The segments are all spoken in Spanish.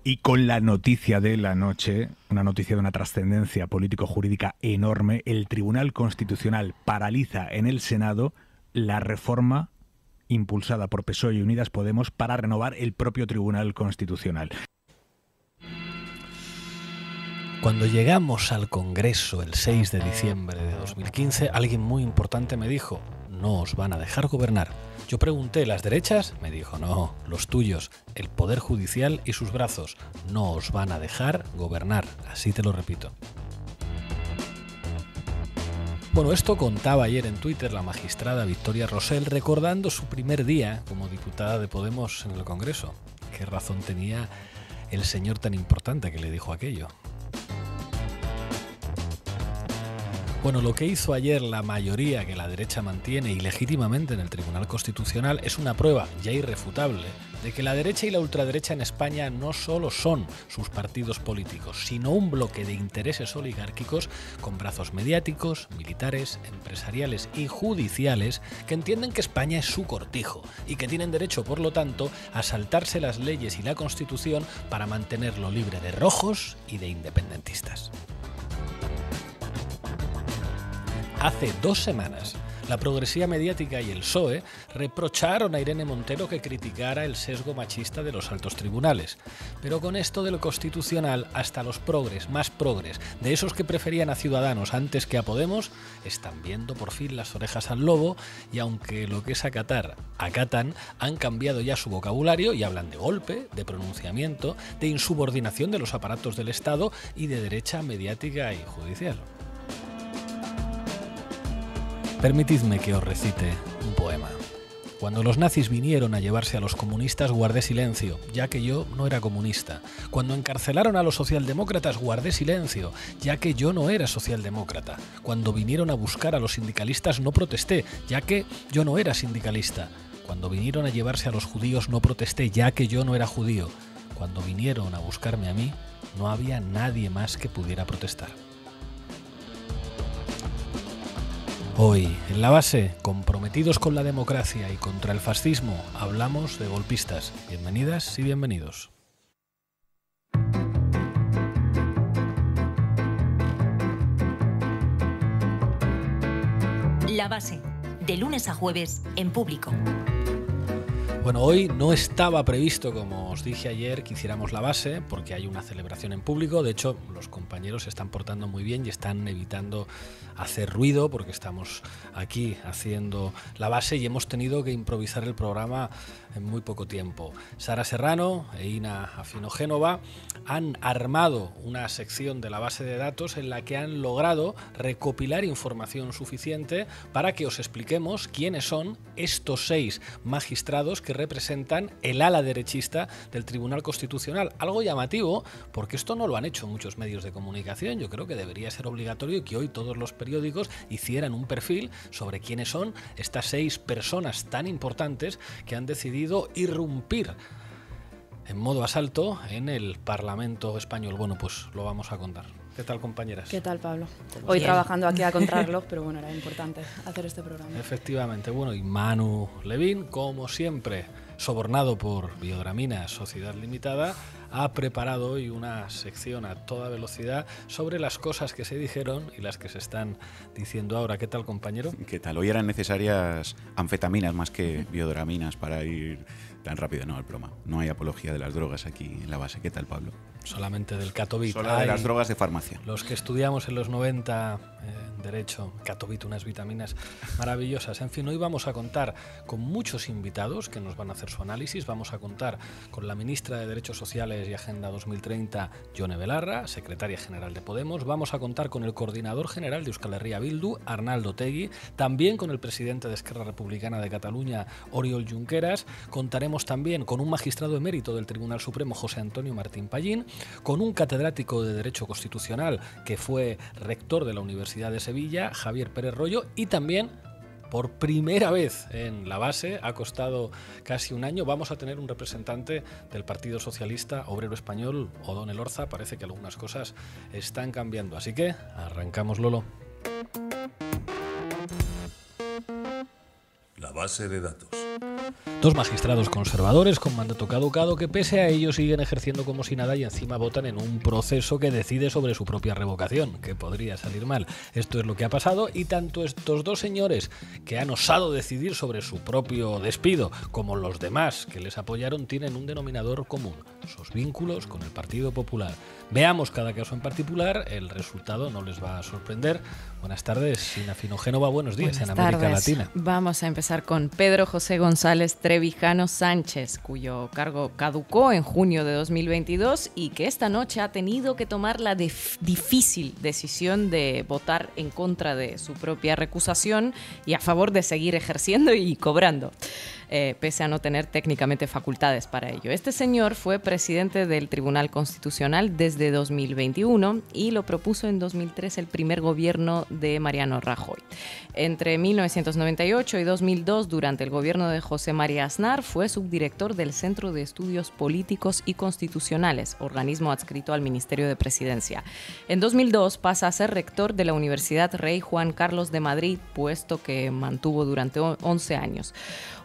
Y con la noticia de la noche, una noticia de una trascendencia político-jurídica enorme, el Tribunal Constitucional paraliza en el Senado la reforma impulsada por PSOE y Unidas Podemos para renovar el propio Tribunal Constitucional. Cuando llegamos al Congreso el 6 de diciembre de 2015, alguien muy importante me dijo: no os van a dejar gobernar. Yo pregunté: ¿las derechas? Me dijo: no, los tuyos, el Poder Judicial y sus brazos, no os van a dejar gobernar. Así te lo repito. Bueno, esto contaba ayer en Twitter la magistrada Victoria Rosell, recordando su primer día como diputada de Podemos en el Congreso. ¿Qué razón tenía el señor tan importante que le dijo aquello? Bueno, lo que hizo ayer la mayoría que la derecha mantiene ilegítimamente en el Tribunal Constitucional es una prueba ya irrefutable de que la derecha y la ultraderecha en España no solo son sus partidos políticos, sino un bloque de intereses oligárquicos con brazos mediáticos, militares, empresariales y judiciales que entienden que España es su cortijo y que tienen derecho, por lo tanto, a saltarse las leyes y la Constitución para mantenerlo libre de rojos y de independentistas. Hace 2 semanas, la progresía mediática y el PSOE reprocharon a Irene Montero que criticara el sesgo machista de los altos tribunales. Pero con esto del Constitucional, hasta los progres, más progres, de esos que preferían a Ciudadanos antes que a Podemos, están viendo por fin las orejas al lobo y aunque lo que es acatar, acatan, han cambiado ya su vocabulario y hablan de golpe, de pronunciamiento, de insubordinación de los aparatos del Estado y de derecha mediática y judicial. Permitidme que os recite un poema. Cuando los nazis vinieron a llevarse a los comunistas guardé silencio, ya que yo no era comunista. Cuando encarcelaron a los socialdemócratas guardé silencio, ya que yo no era socialdemócrata. Cuando vinieron a buscar a los sindicalistas no protesté, ya que yo no era sindicalista. Cuando vinieron a llevarse a los judíos no protesté, ya que yo no era judío. Cuando vinieron a buscarme a mí, no había nadie más que pudiera protestar. Hoy, en La Base, comprometidos con la democracia y contra el fascismo, hablamos de golpistas. Bienvenidas y bienvenidos. La Base, de lunes a jueves, en Público. Bueno, hoy no estaba previsto, como os dije ayer, que hiciéramos La Base, porque hay una celebración en Público. De hecho, los compañeros se están portando muy bien y están evitando hacer ruido, porque estamos aquí haciendo La Base y hemos tenido que improvisar el programa en muy poco tiempo. Sara Serrano e Ina Afino-Génova han armado una sección de La Base de datos en la que han logrado recopilar información suficiente para que os expliquemos quiénes son estos 6 magistrados que representan el ala derechista del Tribunal Constitucional. Algo llamativo, porque esto no lo han hecho muchos medios de comunicación. Yo creo que debería ser obligatorio que hoy todos los periódicos hicieran un perfil sobre quiénes son estas 6 personas tan importantes que han decidido irrumpir en modo asalto en el Parlamento español. Bueno, pues lo vamos a contar. ¿Qué tal, compañeras? ¿Qué tal, Pablo? Hoy trabajando aquí a contrarreloj, pero bueno, era importante hacer este programa. Efectivamente, bueno, y Manu Levín, como siempre, sobornado por Biodramina Sociedad Limitada, ha preparado hoy una sección a toda velocidad sobre las cosas que se dijeron y las que se están diciendo ahora. ¿Qué tal, compañero? ¿Qué tal? Hoy eran necesarias anfetaminas más que biodraminas para ir tan rápido. No, el broma. No hay apología de las drogas aquí en La Base. ¿Qué tal, Pablo? Solamente del Catovit. Solo de las drogas de farmacia. Los que estudiamos en los 90 Derecho, Catovit, unas vitaminas maravillosas. En fin, hoy vamos a contar con muchos invitados que nos van a hacer su análisis. Vamos a contar con la ministra de Derechos Sociales y Agenda 2030, Yone Belarra, secretaria general de Podemos. Vamos a contar con el coordinador general de Euskal Herria Bildu, Arnaldo Otegi. También con el presidente de Esquerra Republicana de Cataluña, Oriol Junqueras. Contaremos también con un magistrado emérito del Tribunal Supremo, José Antonio Martín Pallín, con un catedrático de Derecho Constitucional que fue rector de la Universidad de Sevilla, Javier Pérez Royo, y también, por primera vez en La Base, ha costado casi un año, vamos a tener un representante del Partido Socialista Obrero Español, Odón Elorza. Parece que algunas cosas están cambiando, así que arrancamos, Lolo. La Base de datos. Dos magistrados conservadores con mandato caducado que pese a ello siguen ejerciendo como si nada y encima votan en un proceso que decide sobre su propia revocación, que podría salir mal. Esto es lo que ha pasado y tanto estos dos señores que han osado decidir sobre su propio despido como los demás que les apoyaron tienen un denominador común, sus vínculos con el Partido Popular. Veamos cada caso en particular, el resultado no les va a sorprender. Buenas tardes, Sina Finogénova, buenos días en América Latina. Vamos a empezar con Pedro José González Trevijano Sánchez, cuyo cargo caducó en junio de 2022 y que esta noche ha tenido que tomar la difícil decisión de votar en contra de su propia recusación y a favor de seguir ejerciendo y cobrando, pese a no tener técnicamente facultades para ello. Este señor fue presidente del Tribunal Constitucional desde 2021 y lo propuso en 2003 el primer gobierno de Mariano Rajoy. Entre 1998 y 2002, durante el gobierno de José María Aznar, fue subdirector del Centro de Estudios Políticos y Constitucionales, organismo adscrito al Ministerio de Presidencia. En 2002 pasa a ser rector de la Universidad Rey Juan Carlos de Madrid, puesto que mantuvo durante 11 años.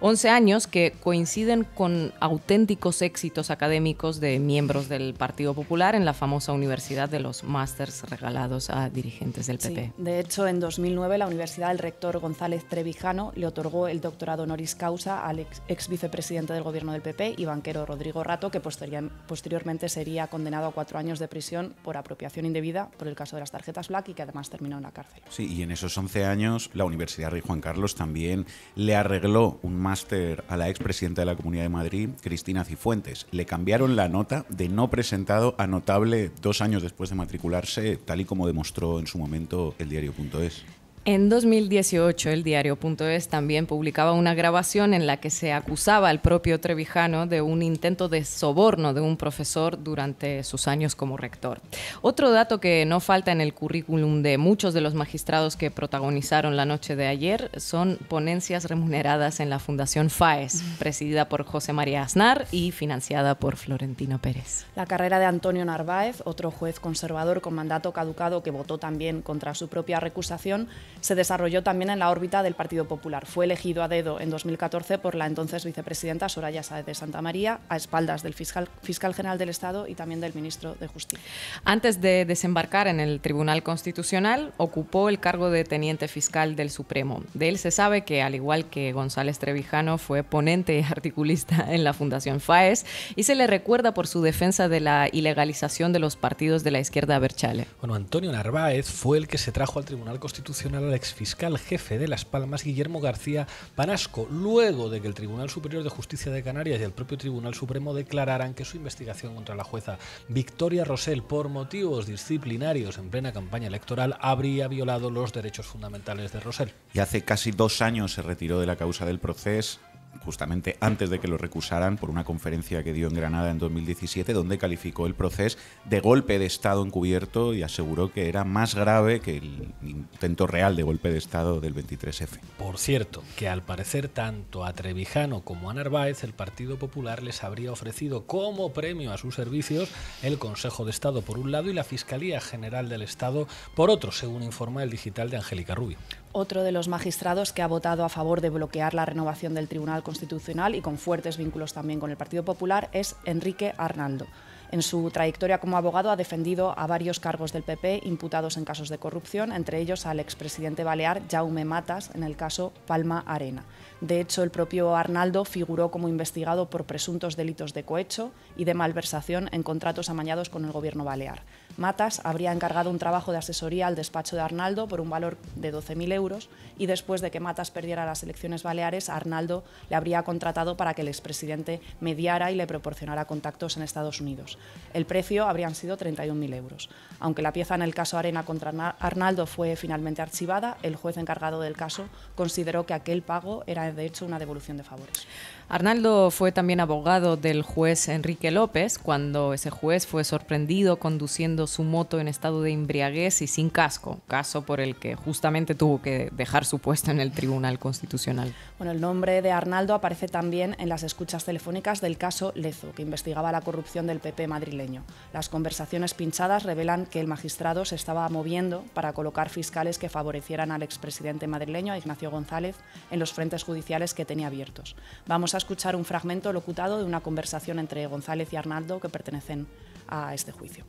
11 años que coinciden con auténticos éxitos académicos de miembros del Partido Popular en la famosa Universidad de los Másters regalados a dirigentes del PP. Sí, de hecho, en 2009 la Universidad del rector González Trevijano le otorgó el doctorado honoris causa al ex vicepresidente del gobierno del PP y banquero Rodrigo Rato, que posteriormente sería condenado a 4 años de prisión por apropiación indebida por el caso de las tarjetas Black y que además terminó en la cárcel. Sí, y en esos 11 años la Universidad Rey Juan Carlos también le arregló un máster a la expresidenta de la Comunidad de Madrid, Cristina Cifuentes. Le cambiaron la nota de no presentado a notable 2 años después de matricularse, tal y como demostró en su momento el diario.es. En 2018, el diario.es también publicaba una grabación en la que se acusaba al propio Trevijano de un intento de soborno de un profesor durante sus años como rector. Otro dato que no falta en el currículum de muchos de los magistrados que protagonizaron la noche de ayer son ponencias remuneradas en la Fundación FAES, presidida por José María Aznar y financiada por Florentino Pérez. La carrera de Antonio Narváez, otro juez conservador con mandato caducado que votó también contra su propia recusación, se desarrolló también en la órbita del Partido Popular. Fue elegido a dedo en 2014 por la entonces vicepresidenta Soraya Sáez de Santa María, a espaldas del fiscal general del Estado y también del ministro de Justicia. Antes de desembarcar en el Tribunal Constitucional, ocupó el cargo de teniente fiscal del Supremo. De él se sabe que, al igual que González Trevijano, fue ponente y articulista en la Fundación FAES y se le recuerda por su defensa de la ilegalización de los partidos de la izquierda abertzale. Bueno, Antonio Narváez fue el que se trajo al Tribunal Constitucional al exfiscal jefe de Las Palmas, Guillermo García Panasco, luego de que el Tribunal Superior de Justicia de Canarias y el propio Tribunal Supremo declararan que su investigación contra la jueza Victoria Rosell por motivos disciplinarios en plena campaña electoral habría violado los derechos fundamentales de Rosell. Y hace casi 2 años se retiró de la causa del proceso, justamente antes de que lo recusaran, por una conferencia que dio en Granada en 2017, donde calificó el proceso de golpe de Estado encubierto y aseguró que era más grave que el intento real de golpe de Estado del 23F. Por cierto, que al parecer tanto a Trevijano como a Narváez el Partido Popular les habría ofrecido como premio a sus servicios el Consejo de Estado por un lado y la Fiscalía General del Estado por otro, según informa el digital de Angélica Rubio. Otro de los magistrados que ha votado a favor de bloquear la renovación del Tribunal Constitucional y con fuertes vínculos también con el Partido Popular es Enrique Arnaldo. En su trayectoria como abogado ha defendido a varios cargos del PP imputados en casos de corrupción, entre ellos al expresidente balear Jaume Matas en el caso Palma Arena. De hecho, el propio Arnaldo figuró como investigado por presuntos delitos de cohecho y de malversación en contratos amañados con el gobierno balear. Matas habría encargado un trabajo de asesoría al despacho de Arnaldo por un valor de 12.000 euros y después de que Matas perdiera las elecciones baleares, Arnaldo le habría contratado para que el expresidente mediara y le proporcionara contactos en Estados Unidos. El precio habrían sido 31.000 euros. Aunque la pieza en el caso Arena contra Arnaldo fue finalmente archivada, el juez encargado del caso consideró que aquel pago era de hecho una devolución de favores. Arnaldo fue también abogado del juez Enrique López cuando ese juez fue sorprendido conduciendo su moto en estado de embriaguez y sin casco, caso por el que justamente tuvo que dejar su puesto en el Tribunal Constitucional. Bueno, el nombre de Arnaldo aparece también en las escuchas telefónicas del caso Lezo, que investigaba la corrupción del PP madrileño. Las conversaciones pinchadas revelan que el magistrado se estaba moviendo para colocar fiscales que favorecieran al expresidente madrileño, a Ignacio González, en los frentes judiciales que tenía abiertos. Vamos a escuchar un fragmento locutado de una conversación entre González y Arnaldo que pertenecen a este juicio.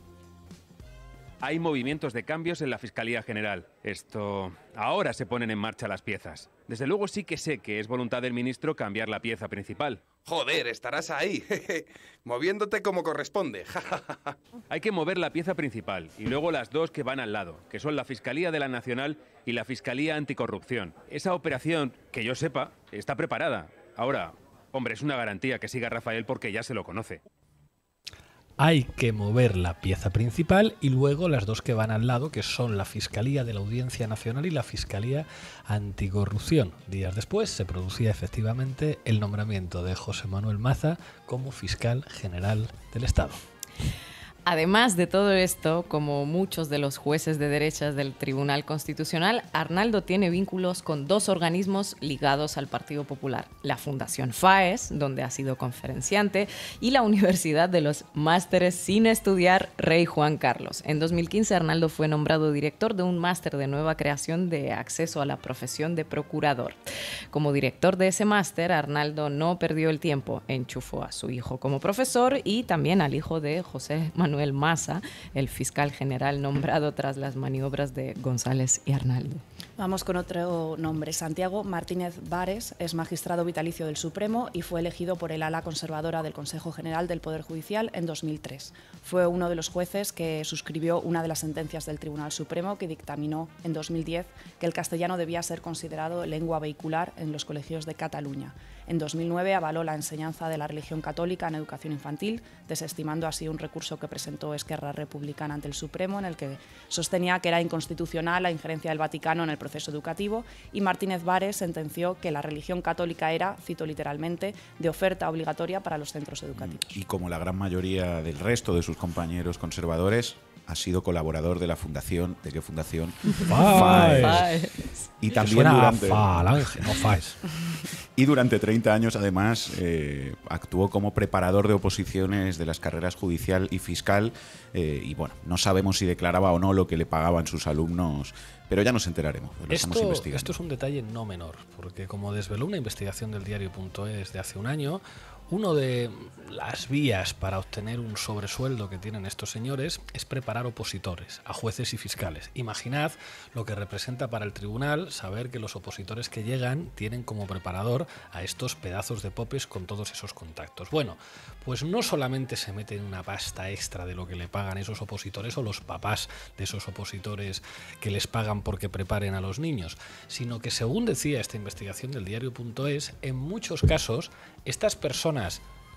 Hay movimientos de cambios en la Fiscalía General. Ahora se ponen en marcha las piezas. Desde luego sí que sé que es voluntad del ministro cambiar la pieza principal. Joder, estarás ahí, moviéndote como corresponde. Hay que mover la pieza principal y luego las dos que van al lado, que son la Fiscalía de la Nacional y la Fiscalía Anticorrupción. Esa operación, que yo sepa, está preparada. Ahora, hombre, es una garantía que siga Rafael porque ya se lo conoce. Hay que mover la pieza principal y luego las dos que van al lado, que son la Fiscalía de la Audiencia Nacional y la Fiscalía Anticorrupción. Días después se producía efectivamente el nombramiento de José Manuel Maza como fiscal general del Estado. Además de todo esto, como muchos de los jueces de derechas del Tribunal Constitucional, Arnaldo tiene vínculos con dos organismos ligados al Partido Popular: la Fundación FAES, donde ha sido conferenciante, y la Universidad de los Másteres sin estudiar Rey Juan Carlos. En 2015, Arnaldo fue nombrado director de un máster de nueva creación de acceso a la profesión de procurador. Como director de ese máster, Arnaldo no perdió el tiempo, enchufó a su hijo como profesor y también al hijo de José Manuel Maza, el fiscal general nombrado tras las maniobras de González y Arnaldo. Vamos con otro nombre. Santiago Martínez Vares es magistrado vitalicio del Supremo y fue elegido por el ala conservadora del Consejo General del Poder Judicial en 2003. Fue uno de los jueces que suscribió una de las sentencias del Tribunal Supremo que dictaminó en 2010 que el castellano debía ser considerado lengua vehicular en los colegios de Cataluña. En 2009 avaló la enseñanza de la religión católica en educación infantil, desestimando así un recurso que presentó Esquerra Republicana ante el Supremo, en el que sostenía que era inconstitucional la injerencia del Vaticano en el proceso educativo, y Martínez Vares sentenció que la religión católica era, cito literalmente, de oferta obligatoria para los centros educativos. Y como la gran mayoría del resto de sus compañeros conservadores, ha sido colaborador de la fundación. ¿De qué fundación? FAES. Y también FAES. Y durante 30 años, además, actuó como preparador de oposiciones de las carreras judicial y fiscal. Y bueno, no sabemos si declaraba o no lo que le pagaban sus alumnos, pero ya nos enteraremos. Esto es un detalle no menor, porque como desveló una investigación del diario.es de hace un año, una de las vías para obtener un sobresueldo que tienen estos señores es preparar opositores a jueces y fiscales. Imaginad lo que representa para el tribunal saber que los opositores que llegan tienen como preparador a estos pedazos de popes con todos esos contactos. Bueno, pues no solamente se meten una pasta extra de lo que le pagan esos opositores o los papás de esos opositores que les pagan porque preparen a los niños, sino que, según decía esta investigación del diario.es, en muchos casos estas personas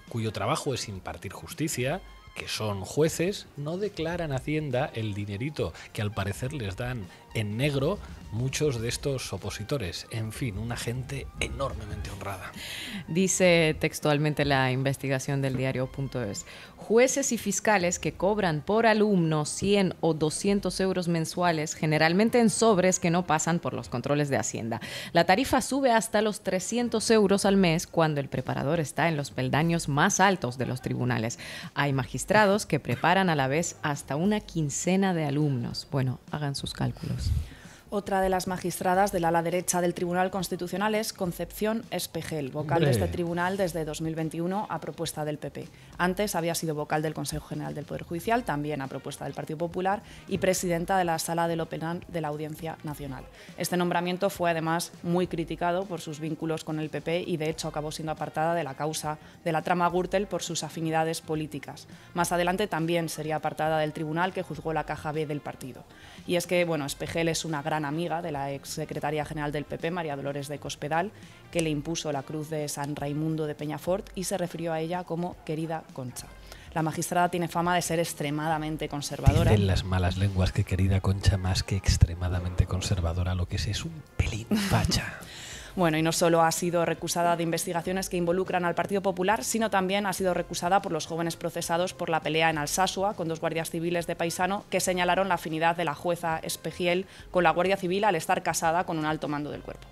cuyo trabajo es impartir justicia, que son jueces, no declaran a Hacienda el dinerito que al parecer les dan en negro muchos de estos opositores. En fin, una gente enormemente honrada. Dice textualmente la investigación del diario.es: jueces y fiscales que cobran por alumno 100 o 200 euros mensuales, generalmente en sobres que no pasan por los controles de Hacienda. La tarifa sube hasta los 300 euros al mes cuando el preparador está en los peldaños más altos de los tribunales. Hay magistrados que preparan a la vez hasta una quincena de alumnos. Bueno, hagan sus cálculos. Otra de las magistradas del ala derecha del Tribunal Constitucional es Concepción Espejel, vocal de este tribunal desde 2021 a propuesta del PP. Antes había sido vocal del Consejo General del Poder Judicial, también a propuesta del Partido Popular, y presidenta de la Sala de lo Penal de la Audiencia Nacional. Este nombramiento fue además muy criticado por sus vínculos con el PP y de hecho acabó siendo apartada de la causa de la trama Gürtel por sus afinidades políticas. Más adelante también sería apartada del tribunal que juzgó la caja B del partido. Y es que, bueno, Espejel es una gran amiga de la exsecretaria general del PP, María Dolores de Cospedal, que le impuso la Cruz de San Raimundo de Peñafort y se refirió a ella como querida Concha. La magistrada tiene fama de ser extremadamente conservadora. Dicen las malas lenguas que querida Concha, más que extremadamente conservadora, lo que es un pelín facha. Bueno, y no solo ha sido recusada de investigaciones que involucran al Partido Popular, sino también ha sido recusada por los jóvenes procesados por la pelea en Alsasua con dos guardias civiles de Paisano que señalaron la afinidad de la jueza Espejel con la Guardia Civil al estar casada con un alto mando del cuerpo.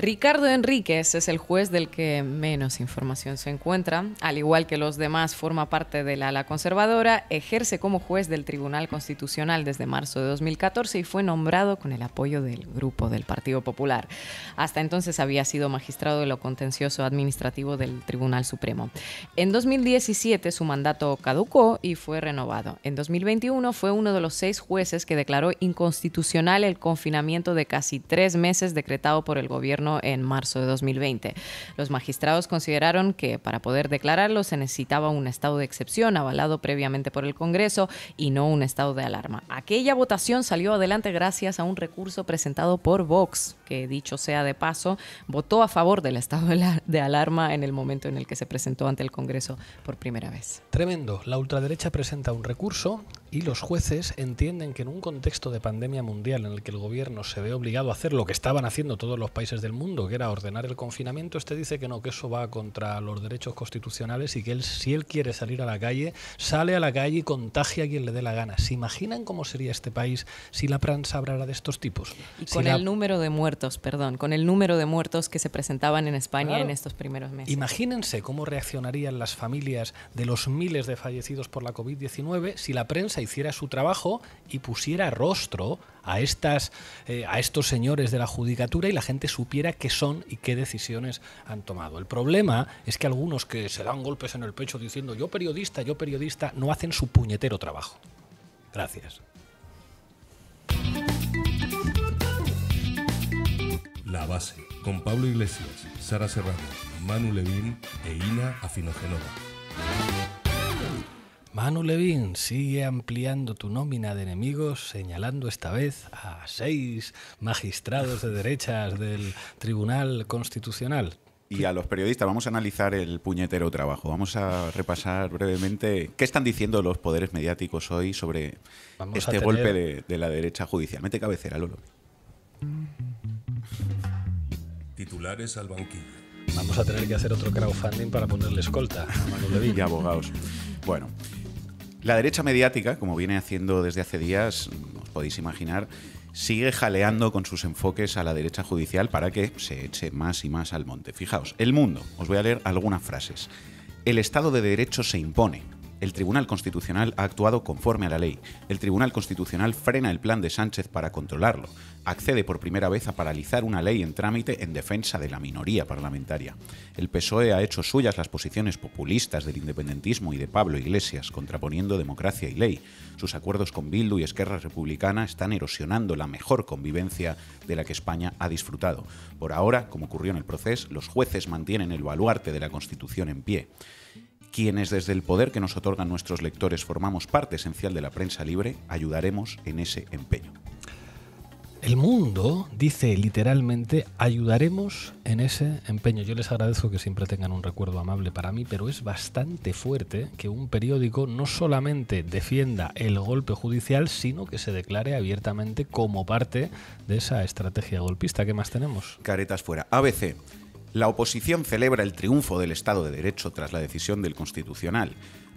Ricardo Enríquez es el juez del que menos información se encuentra. Al igual que los demás, forma parte del ala conservadora, ejerce como juez del Tribunal Constitucional desde marzo de 2014 y fue nombrado con el apoyo del grupo del Partido Popular. Hasta entonces había sido magistrado de lo contencioso administrativo del Tribunal Supremo. En 2017 su mandato caducó y fue renovado. En 2021 fue uno de los 6 jueces que declaró inconstitucional el confinamiento de casi 3 meses decretado por el gobierno en marzo de 2020. Los magistrados consideraron que para poder declararlo se necesitaba un estado de excepción avalado previamente por el Congreso y no un estado de alarma. Aquella votación salió adelante gracias a un recurso presentado por Vox, que dicho sea de paso, votó a favor del estado de alarma en el momento en el que se presentó ante el Congreso por primera vez. Tremendo. La ultraderecha presenta un recurso y los jueces entienden que en un contexto de pandemia mundial en el que el gobierno se ve obligado a hacer lo que estaban haciendo todos los países del mundo, que era ordenar el confinamiento, este dice que no, que eso va contra los derechos constitucionales y que si él quiere salir a la calle, sale a la calle y contagia a quien le dé la gana. ¿Se imaginan cómo sería este país si la prensa hablara de estos tipos? Y con el número de muertos, con el número de muertos que se presentaban en España en estos primeros meses. Imagínense cómo reaccionarían las familias de los miles de fallecidos por la COVID-19 si la prensa hiciera su trabajo y pusiera rostro a estos señores de la judicatura y la gente supiera qué son y qué decisiones han tomado. El problema es que algunos que se dan golpes en el pecho diciendo yo periodista, no hacen su puñetero trabajo. Gracias. La Base, con Pablo Iglesias, Sara Serrano, Manu Levín e Ina Afinogenova. Manu Levín sigue ampliando tu nómina de enemigos, señalando esta vez a 6 magistrados de derechas del Tribunal Constitucional. Y a los periodistas, vamos a analizar el puñetero trabajo. Vamos a repasar brevemente qué están diciendo los poderes mediáticos hoy sobre golpe de la derecha judicial. Mete cabecera, Lolo. Titulares al banquillo. Vamos a tener que hacer otro crowdfunding para ponerle escolta a Manu Levín. Y abogados. Bueno, la derecha mediática, como viene haciendo desde hace días, os podéis imaginar, sigue jaleando con sus enfoques a la derecha judicial para que se eche más y más al monte. Fijaos, El Mundo, os voy a leer algunas frases. El Estado de Derecho se impone. El Tribunal Constitucional ha actuado conforme a la ley. El Tribunal Constitucional frena el plan de Sánchez para controlarlo. Accede por primera vez a paralizar una ley en trámite en defensa de la minoría parlamentaria. El PSOE ha hecho suyas las posiciones populistas del independentismo y de Pablo Iglesias, contraponiendo democracia y ley. Sus acuerdos con Bildu y Esquerra Republicana están erosionando la mejor convivencia de la que España ha disfrutado. Por ahora, como ocurrió en el proceso, los jueces mantienen el baluarte de la Constitución en pie. Quienes desde el poder que nos otorgan nuestros lectores formamos parte esencial de la prensa libre, ayudaremos en ese empeño. El Mundo dice literalmente ayudaremos en ese empeño. Yo les agradezco que siempre tengan un recuerdo amable para mí, pero es bastante fuerte que un periódico no solamente defienda el golpe judicial, sino que se declare abiertamente como parte de esa estrategia golpista. ¿Qué más tenemos? Caretas fuera. ABC. La oposición celebra el triunfo del Estado de Derecho tras la decisión del Constitucional.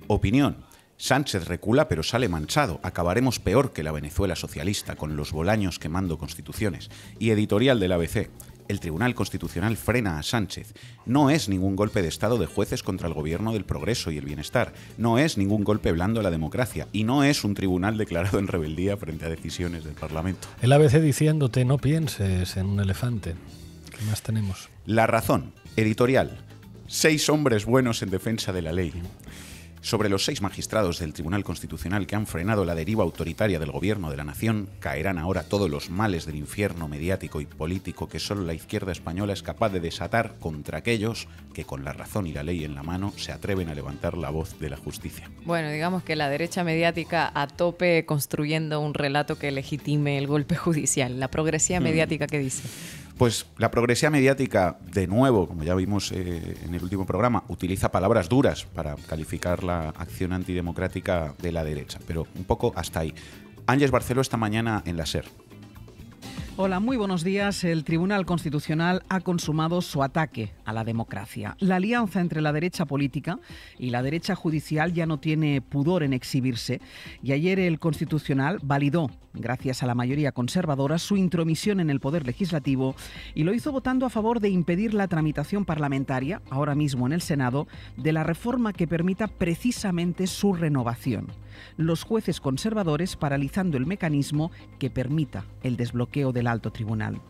Opinión. Sánchez recula pero sale manchado. Acabaremos peor que la Venezuela socialista, con los bolaños quemando constituciones. Y editorial del ABC. El Tribunal Constitucional frena a Sánchez. No es ningún golpe de Estado de jueces contra el gobierno del progreso y el bienestar. No es ningún golpe blando a la democracia. Y no es un tribunal declarado en rebeldía frente a decisiones del Parlamento. El ABC diciéndote no pienses en un elefante. ¿Qué más tenemos? La Razón, editorial. 6 hombres buenos en defensa de la ley. Sobre los 6 magistrados del Tribunal Constitucional que han frenado la deriva autoritaria del gobierno de la nación, caerán ahora todos los males del infierno mediático y político que solo la izquierda española es capaz de desatar contra aquellos que con la razón y la ley en la mano se atreven a levantar la voz de la justicia. Bueno, digamos que la derecha mediática a tope construyendo un relato que legitime el golpe judicial. La progresía mediática, ¿qué dice? Pues la progresía mediática, de nuevo, como ya vimos en el último programa, utiliza palabras duras para calificar la acción antidemocrática de la derecha, pero un poco hasta ahí. Ángeles Barceló esta mañana en la SER. Hola, muy buenos días. El Tribunal Constitucional ha consumado su ataque a la democracia. La alianza entre la derecha política y la derecha judicial ya no tiene pudor en exhibirse y ayer el Constitucional validó, gracias a la mayoría conservadora, su intromisión en el poder legislativo y lo hizo votando a favor de impedir la tramitación parlamentaria, ahora mismo en el Senado, de la reforma que permita precisamente su renovación. Los jueces conservadores paralizando el mecanismo que permita el desbloqueo del alto tribunal.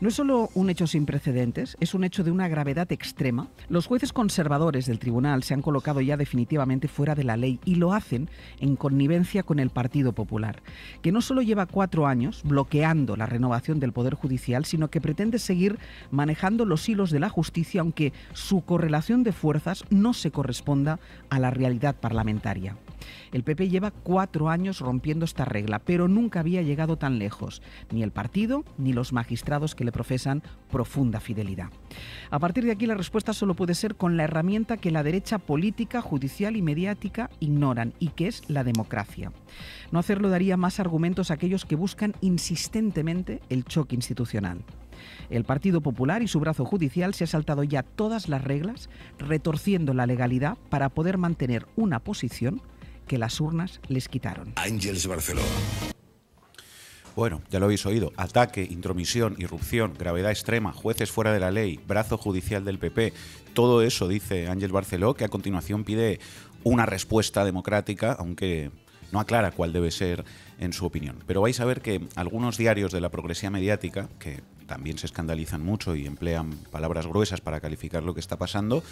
No es solo un hecho sin precedentes, es un hecho de una gravedad extrema. Los jueces conservadores del tribunal se han colocado ya definitivamente fuera de la ley y lo hacen en connivencia con el Partido Popular, que no solo lleva 4 años bloqueando la renovación del Poder Judicial, sino que pretende seguir manejando los hilos de la justicia, aunque su correlación de fuerzas no se corresponda a la realidad parlamentaria. El PP lleva 4 años rompiendo esta regla, pero nunca había llegado tan lejos, ni el partido ni los magistrados que le profesan profunda fidelidad. A partir de aquí la respuesta solo puede ser con la herramienta que la derecha política, judicial y mediática ignoran, y que es la democracia. No hacerlo daría más argumentos a aquellos que buscan insistentemente el choque institucional. El Partido Popular y su brazo judicial se ha saltado ya todas las reglas, retorciendo la legalidad para poder mantener una posición que las urnas les quitaron. Ángeles Barceló. Bueno, ya lo habéis oído. Ataque, intromisión, irrupción, gravedad extrema, jueces fuera de la ley, brazo judicial del PP. Todo eso dice Ángeles Barceló, que a continuación pide una respuesta democrática, aunque no aclara cuál debe ser en su opinión. Pero vais a ver que algunos diarios de la progresía mediática, que también se escandalizan mucho y emplean palabras gruesas para calificar lo que está pasando,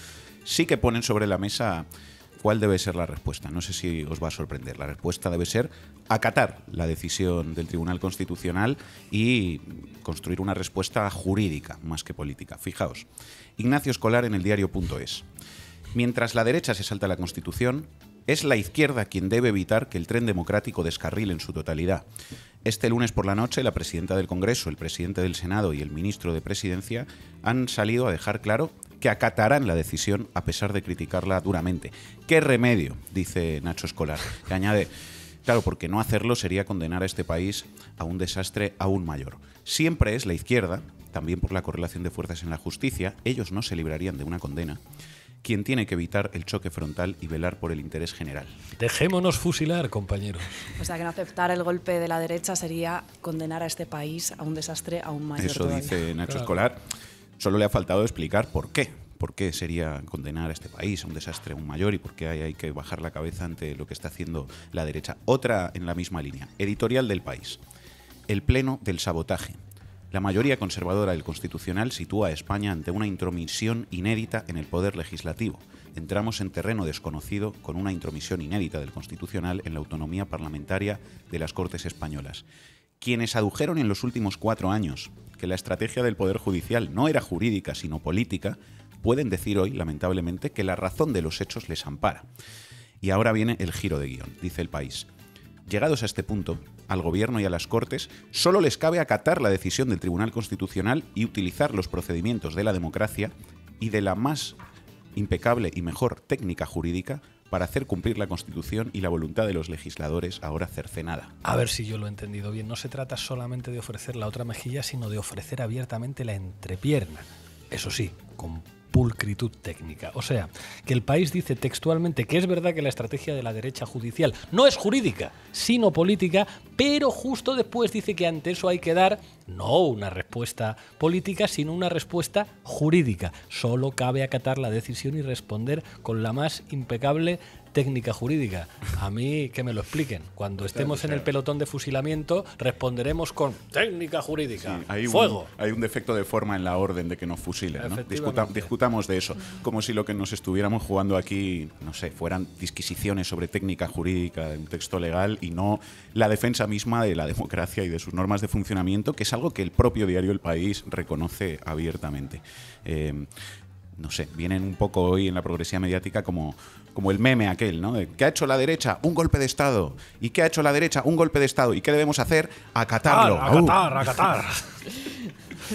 sí que ponen sobre la mesa cuál debe ser la respuesta. No sé si os va a sorprender. La respuesta debe ser acatar la decisión del Tribunal Constitucional y construir una respuesta jurídica más que política. Fijaos, Ignacio Escolar en el diario.es. Mientras la derecha se salta la Constitución, es la izquierda quien debe evitar que el tren democrático descarrile en su totalidad. Este lunes por la noche, la presidenta del Congreso, el presidente del Senado y el ministro de Presidencia han salido a dejar claro que acatarán la decisión a pesar de criticarla duramente. ¿Qué remedio?, dice Nacho Escolar, que añade: claro, porque no hacerlo sería condenar a este país a un desastre aún mayor. Siempre es la izquierda, también por la correlación de fuerzas en la justicia, ellos no se librarían de una condena, quien tiene que evitar el choque frontal y velar por el interés general. Dejémonos fusilar, compañeros. O sea, que no aceptar el golpe de la derecha sería condenar a este país a un desastre aún mayor. Eso todavía dice Nacho Escolar. Solo le ha faltado explicar por qué. ¿Por qué sería condenar a este país a un desastre aún mayor y por qué hay que bajar la cabeza ante lo que está haciendo la derecha? Otra en la misma línea. Editorial del País. El pleno del sabotaje. La mayoría conservadora del Constitucional sitúa a España ante una intromisión inédita en el poder legislativo. Entramos en terreno desconocido con una intromisión inédita del Constitucional en la autonomía parlamentaria de las Cortes españolas. Quienes adujeron en los últimos 4 años que la estrategia del Poder Judicial no era jurídica sino política, pueden decir hoy, lamentablemente, que la razón de los hechos les ampara. Y ahora viene el giro de guión, dice El País. Llegados a este punto, al Gobierno y a las Cortes solo les cabe acatar la decisión del Tribunal Constitucional y utilizar los procedimientos de la democracia y de la más impecable y mejor técnica jurídica para hacer cumplir la Constitución y la voluntad de los legisladores ahora cercenada. A ver si yo lo he entendido bien. No se trata solamente de ofrecer la otra mejilla, sino de ofrecer abiertamente la entrepierna. Eso sí, con pulcritud técnica. O sea, que El País dice textualmente que es verdad que la estrategia de la derecha judicial no es jurídica, sino política, pero justo después dice que ante eso hay que dar no una respuesta política, sino una respuesta jurídica. Solo cabe acatar la decisión y responder con la más impecable técnica jurídica. A mí que me lo expliquen. Cuando estemos en el pelotón de fusilamiento responderemos con técnica jurídica. Sí, hay ¡fuego! Hay un defecto de forma en la orden de que nos fusilen, ¿no? Discutamos de eso. Como si lo que nos estuviéramos jugando aquí, no sé, fueran disquisiciones sobre técnica jurídica de un texto legal y no la defensa misma de la democracia y de sus normas de funcionamiento, que es algo que el propio diario El País reconoce abiertamente. no sé, vienen un poco hoy en la progresividad mediática como el meme aquel, ¿no? ¿Qué ha hecho la derecha? Un golpe de Estado. ¿Y qué ha hecho la derecha? Un golpe de Estado. ¿Y qué debemos hacer? Acatarlo. Acatar.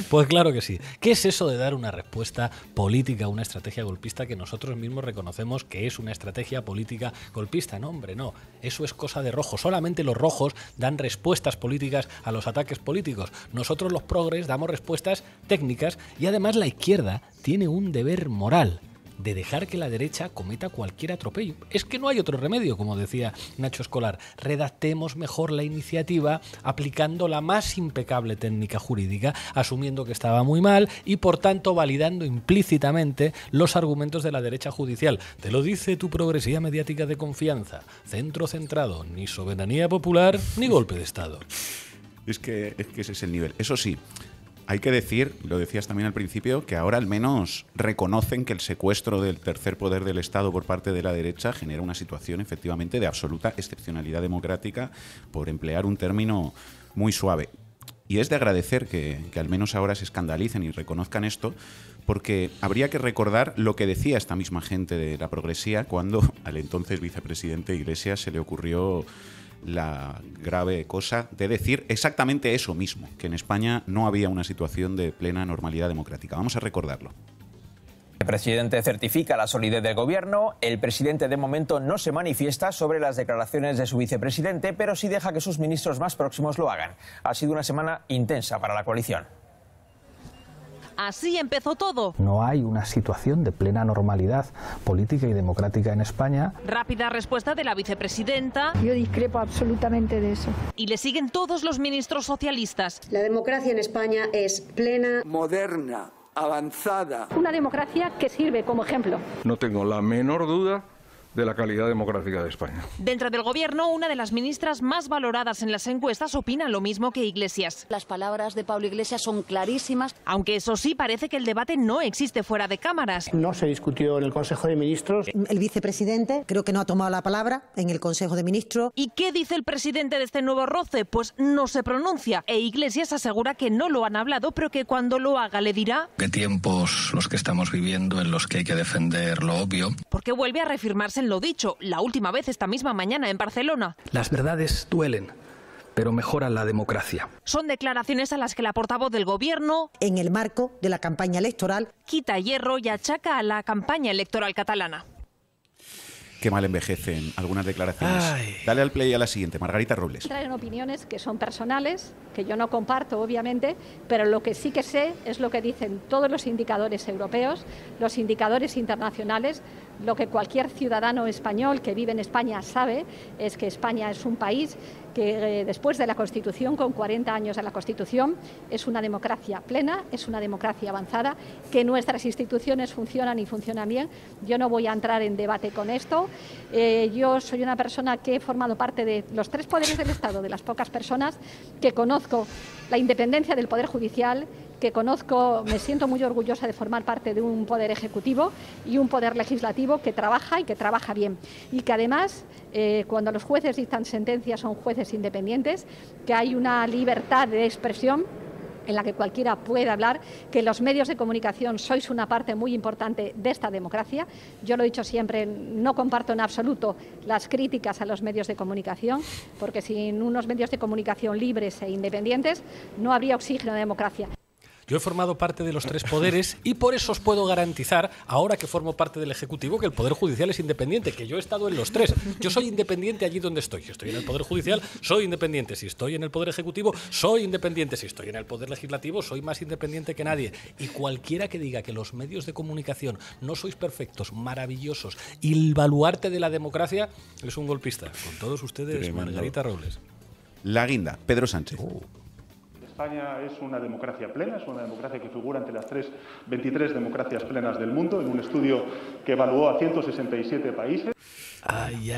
Pues claro que sí. ¿Qué es eso de dar una respuesta política a una estrategia golpista que nosotros mismos reconocemos que es una estrategia política golpista? No, hombre, no. Eso es cosa de rojos. Solamente los rojos dan respuestas políticas a los ataques políticos. Nosotros los progres damos respuestas técnicas y además la izquierda tiene un deber moral de dejar que la derecha cometa cualquier atropello. Es que no hay otro remedio, como decía Nacho Escolar. Redactemos mejor la iniciativa aplicando la más impecable técnica jurídica, asumiendo que estaba muy mal y, por tanto, validando implícitamente los argumentos de la derecha judicial. Te lo dice tu progresividad mediática de confianza. Centro centrado, ni soberanía popular, ni golpe de Estado. Es que ese es el nivel. Eso sí, hay que decir, lo decías también al principio, que ahora al menos reconocen que el secuestro del tercer poder del Estado por parte de la derecha genera una situación efectivamente de absoluta excepcionalidad democrática, por emplear un término muy suave. Y es de agradecer que al menos ahora se escandalicen y reconozcan esto, porque habría que recordar lo que decía esta misma gente de la progresía cuando al entonces vicepresidente Iglesias se le ocurrió la grave cosa de decir exactamente eso mismo, que en España no había una situación de plena normalidad democrática. Vamos a recordarlo. El presidente certifica la solidez del gobierno. El presidente de momento no se manifiesta sobre las declaraciones de su vicepresidente, pero sí deja que sus ministros más próximos lo hagan. Ha sido una semana intensa para la coalición. Así empezó todo. No hay una situación de plena normalidad política y democrática en España. Rápida respuesta de la vicepresidenta. Yo discrepo absolutamente de eso. Y le siguen todos los ministros socialistas. La democracia en España es plena, moderna, avanzada. Una democracia que sirve como ejemplo. No tengo la menor duda de la calidad democrática de España. Dentro del gobierno, una de las ministras más valoradas en las encuestas opina lo mismo que Iglesias. Las palabras de Pablo Iglesias son clarísimas. Aunque eso sí, parece que el debate no existe fuera de cámaras. No se discutió en el Consejo de Ministros. El vicepresidente creo que no ha tomado la palabra en el Consejo de Ministros. ¿Y qué dice el presidente de este nuevo roce? Pues no se pronuncia. E Iglesias asegura que no lo han hablado, pero que cuando lo haga le dirá... ¿Qué tiempos los que estamos viviendo en los que hay que defender lo obvio? Porque vuelve a reafirmarse en lo dicho, la última vez esta misma mañana en Barcelona. Las verdades duelen, pero mejoran la democracia. Son declaraciones a las que la portavoz del gobierno, en el marco de la campaña electoral, quita hierro y achaca a la campaña electoral catalana. Qué mal envejecen algunas declaraciones. Ay. Dale al play a la siguiente, Margarita Robles. Traen opiniones que son personales, que yo no comparto, obviamente, pero lo que sí que sé es lo que dicen todos los indicadores europeos, los indicadores internacionales. Lo que cualquier ciudadano español que vive en España sabe es que España es un país que después de la Constitución, con 40 años de la Constitución, es una democracia plena, es una democracia avanzada, que nuestras instituciones funcionan y funcionan bien. Yo no voy a entrar en debate con esto. Yo soy una persona que he formado parte de los tres poderes del Estado, de las pocas personas que conozco la independencia del Poder Judicial, que conozco, me siento muy orgullosa de formar parte de un poder ejecutivo y un poder legislativo que trabaja y que trabaja bien. Y que además, cuando los jueces dictan sentencias, son jueces independientes, que hay una libertad de expresión en la que cualquiera puede hablar, que los medios de comunicación sois una parte muy importante de esta democracia. Yo lo he dicho siempre, no comparto en absoluto las críticas a los medios de comunicación, porque sin unos medios de comunicación libres e independientes no habría oxígeno de democracia. Yo he formado parte de los tres poderes y por eso os puedo garantizar, ahora que formo parte del Ejecutivo, que el Poder Judicial es independiente, que yo he estado en los tres. Yo soy independiente allí donde estoy. Si estoy en el Poder Judicial, soy independiente. Si estoy en el Poder Ejecutivo, soy independiente. Si estoy en el Poder Legislativo, soy más independiente que nadie. Y cualquiera que diga que los medios de comunicación no sois perfectos, maravillosos, y el baluarte de la democracia, es un golpista. Con todos ustedes, tremendo. Margarita Robles. La guinda, Pedro Sánchez. España es una democracia plena, es una democracia que figura entre las 23 democracias plenas del mundo, en un estudio que evaluó a 167 países. Ay,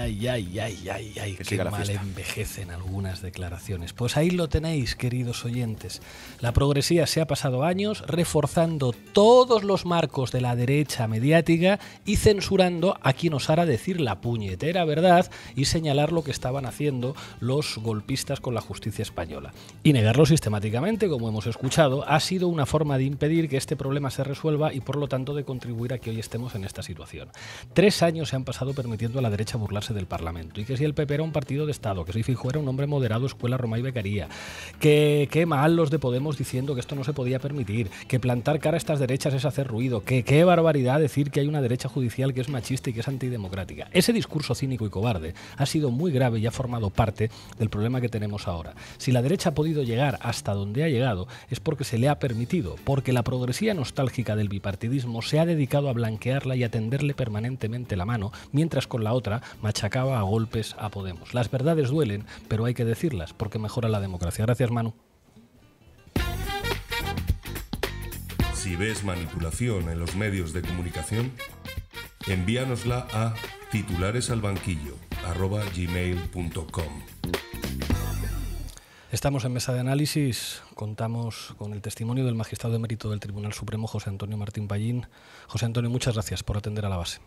qué mal envejecen algunas declaraciones. Pues ahí lo tenéis, queridos oyentes. La progresía se ha pasado años reforzando todos los marcos de la derecha mediática y censurando a quien osara decir la puñetera verdad y señalar lo que estaban haciendo los golpistas con la justicia española. Y negarlo sistemáticamente, como hemos escuchado, ha sido una forma de impedir que este problema se resuelva y por lo tanto de contribuir a que hoy estemos en esta situación. 3 años se han pasado permitiendo a la derecha burlarse del Parlamento, y que si el PP era un partido de Estado, que si Feijóo era un hombre moderado, escuela, Roma y becaría, que mal los de Podemos diciendo que esto no se podía permitir, que plantar cara a estas derechas es hacer ruido, que qué barbaridad decir que hay una derecha judicial que es machista y que es antidemocrática. Ese discurso cínico y cobarde ha sido muy grave y ha formado parte del problema que tenemos ahora. Si la derecha ha podido llegar hasta donde ha llegado es porque se le ha permitido, porque la progresía nostálgica del bipartidismo se ha dedicado a blanquearla y a tenderle permanentemente la mano, mientras con la otra machacaba a golpes a Podemos. Las verdades duelen, pero hay que decirlas porque mejora la democracia. Gracias, Manu. Si ves manipulación en los medios de comunicación, envíanosla a titularesalbanquillo@gmail.com. Estamos en Mesa de Análisis, contamos con el testimonio del magistrado emérito del Tribunal Supremo, José Antonio Martín Pallín. José Antonio, muchas gracias por atender a la base.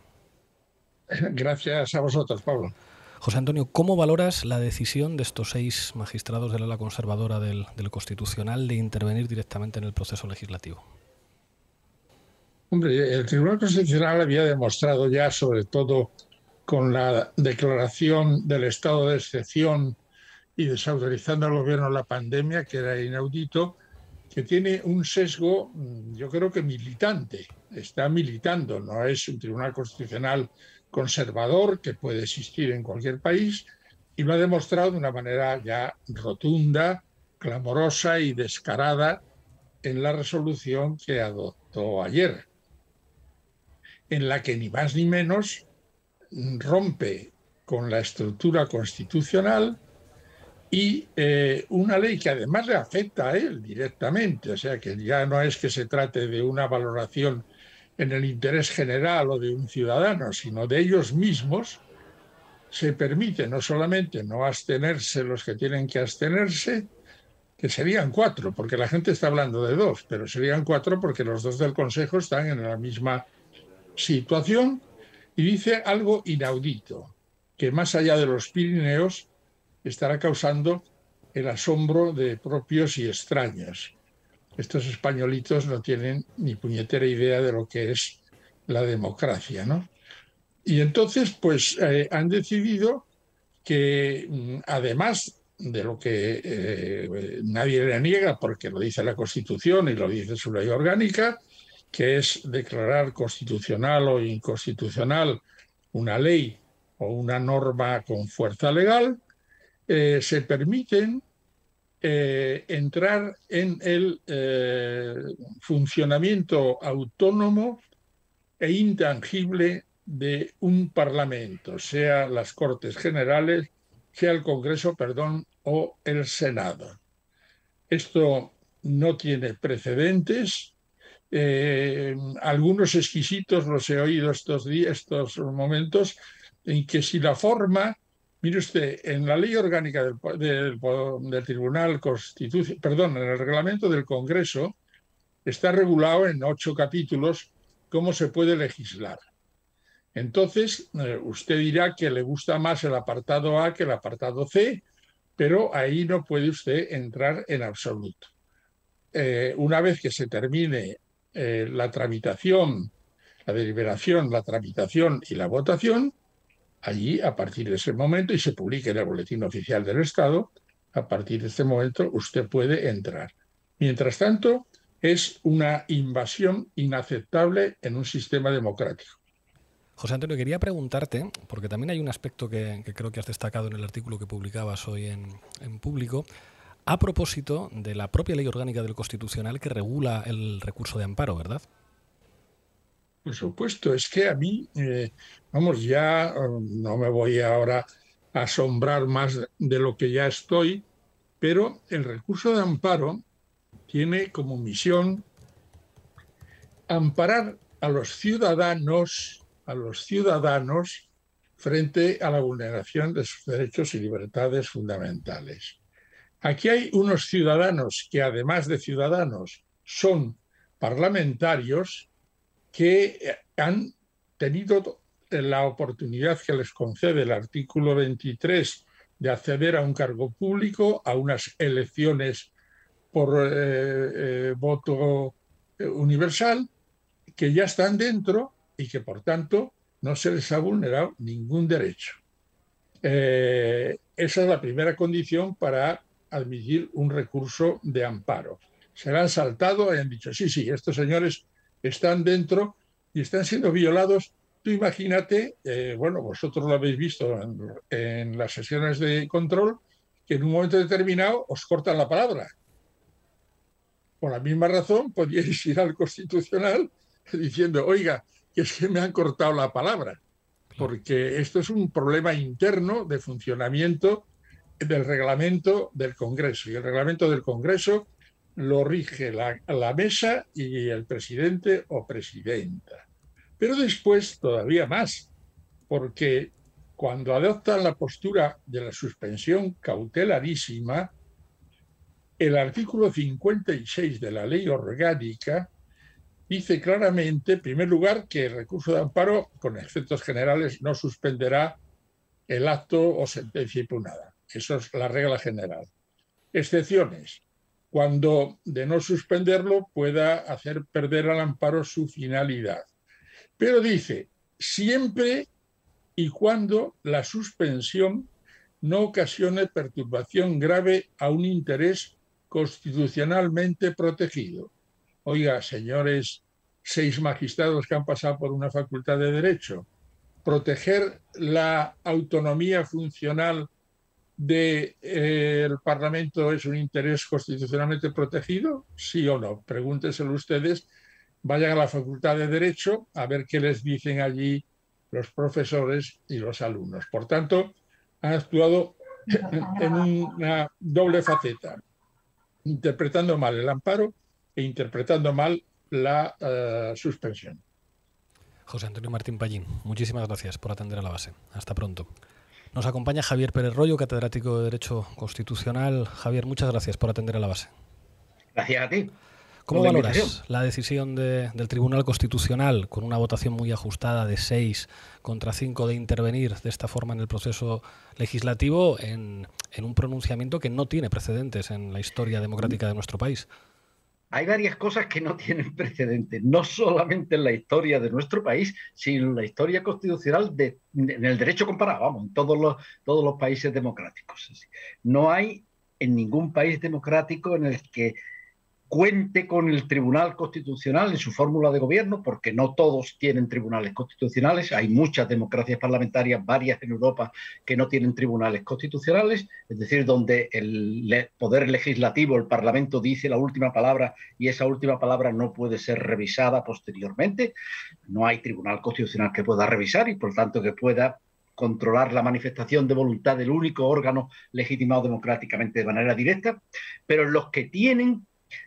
Gracias a vosotros, Pablo. José Antonio, ¿cómo valoras la decisión de estos 6 magistrados del ala conservadora del Constitucional de intervenir directamente en el proceso legislativo? Hombre, el Tribunal Constitucional había demostrado ya, sobre todo con la declaración del estado de excepción y desautorizando al gobierno la pandemia, que era inaudito, que tiene un sesgo, yo creo que militante, está militando, no es un Tribunal Constitucional conservador que puede existir en cualquier país, y lo ha demostrado de una manera ya rotunda, clamorosa y descarada en la resolución que adoptó ayer, en la que ni más ni menos rompe con la estructura constitucional y una ley que además le afecta a él directamente, o sea que ya no es que se trate de una valoración en el interés general o de un ciudadano, sino de ellos mismos. Se permite no solamente no abstenerse los que tienen que abstenerse, que serían 4, porque la gente está hablando de 2, pero serían 4 porque los 2 del Consejo están en la misma situación, y dice algo inaudito, que más allá de los Pirineos estará causando el asombro de propios y extraños. Estos españolitos no tienen ni puñetera idea de lo que es la democracia, ¿no? Y entonces, pues, han decidido que, además de lo que nadie le niega, porque lo dice la Constitución y lo dice su ley orgánica, que es declarar constitucional o inconstitucional una ley o una norma con fuerza legal, se permiten entrar en el funcionamiento autónomo e intangible de un Parlamento, sea las Cortes Generales, sea el Congreso, o el Senado. Esto no tiene precedentes. Algunos exquisitos los he oído estos momentos, en que si la forma... Mire usted, en la ley orgánica del Tribunal Constitucional, en el reglamento del Congreso, está regulado en 8 capítulos cómo se puede legislar. Entonces, usted dirá que le gusta más el apartado A que el apartado C, pero ahí no puede usted entrar en absoluto. Una vez que se termine la tramitación, la deliberación, la tramitación y la votación, allí, a partir de ese momento, y se publique en el Boletín Oficial del Estado, a partir de este momento usted puede entrar. Mientras tanto, es una invasión inaceptable en un sistema democrático. José Antonio, quería preguntarte, porque también hay un aspecto que creo que has destacado en el artículo que publicabas hoy en Público, a propósito de la propia ley orgánica del Constitucional que regula el recurso de amparo, ¿verdad? Por supuesto, es que a mí, ya no me voy ahora a asombrar más de lo que ya estoy, pero el recurso de amparo tiene como misión amparar a los ciudadanos frente a la vulneración de sus derechos y libertades fundamentales. Aquí hay unos ciudadanos que, además de ciudadanos, son parlamentarios que han tenido la oportunidad que les concede el artículo 23 de acceder a un cargo público, a unas elecciones por voto universal, que ya están dentro y que, por tanto, no se les ha vulnerado ningún derecho. Esa es la primera condición para admitir un recurso de amparo. Se le han saltado y han dicho, sí, estos señores están dentro y están siendo violados. Tú imagínate, vosotros lo habéis visto en las sesiones de control, que en un momento determinado os cortan la palabra. Por la misma razón, podíais ir al Constitucional diciendo, oiga, que es que me han cortado la palabra, porque esto es un problema interno de funcionamiento del reglamento del Congreso, y el reglamento del Congreso lo rige la mesa y el presidente o presidenta. Pero después todavía más, porque cuando adoptan la postura de la suspensión cautelarísima, el artículo 56 de la Ley Orgánica dice claramente, en primer lugar, que el recurso de amparo, con efectos generales, no suspenderá el acto o sentencia impugnada. Eso es la regla general. Excepciones, cuando de no suspenderlo pueda hacer perder al amparo su finalidad. Pero dice, siempre y cuando la suspensión no ocasione perturbación grave a un interés constitucionalmente protegido. Oiga, señores 6 magistrados que han pasado por una facultad de Derecho, ¿proteger la autonomía funcional del Parlamento es un interés constitucionalmente protegido? ¿Sí o no? Pregúntenselo ustedes, vayan a la facultad de Derecho a ver qué les dicen allí los profesores y los alumnos. Por tanto, han actuado en una doble faceta, interpretando mal el amparo e interpretando mal la suspensión. José Antonio Martín Pallín, muchísimas gracias por atender a la base. Hasta pronto. Nos acompaña Javier Pérez Royo, catedrático de Derecho Constitucional. Javier, muchas gracias por atender a la base. Gracias a ti. ¿Cómo valoras la decisión del Tribunal Constitucional, con una votación muy ajustada de 6 contra 5, de intervenir de esta forma en el proceso legislativo en un pronunciamiento que no tiene precedentes en la historia democrática de nuestro país? Hay varias cosas que no tienen precedentes, no solamente en la historia de nuestro país, sino en la historia constitucional en el derecho comparado, vamos, en todos los países democráticos. No hay en ningún país democrático en el que cuente con el Tribunal Constitucional en su fórmula de gobierno, porque no todos tienen tribunales constitucionales. Hay muchas democracias parlamentarias, varias en Europa, que no tienen tribunales constitucionales, es decir, donde el poder legislativo, el Parlamento, dice la última palabra y esa última palabra no puede ser revisada posteriormente. No hay tribunal constitucional que pueda revisar y, por tanto, que pueda controlar la manifestación de voluntad del único órgano legitimado democráticamente de manera directa. Pero los que tienen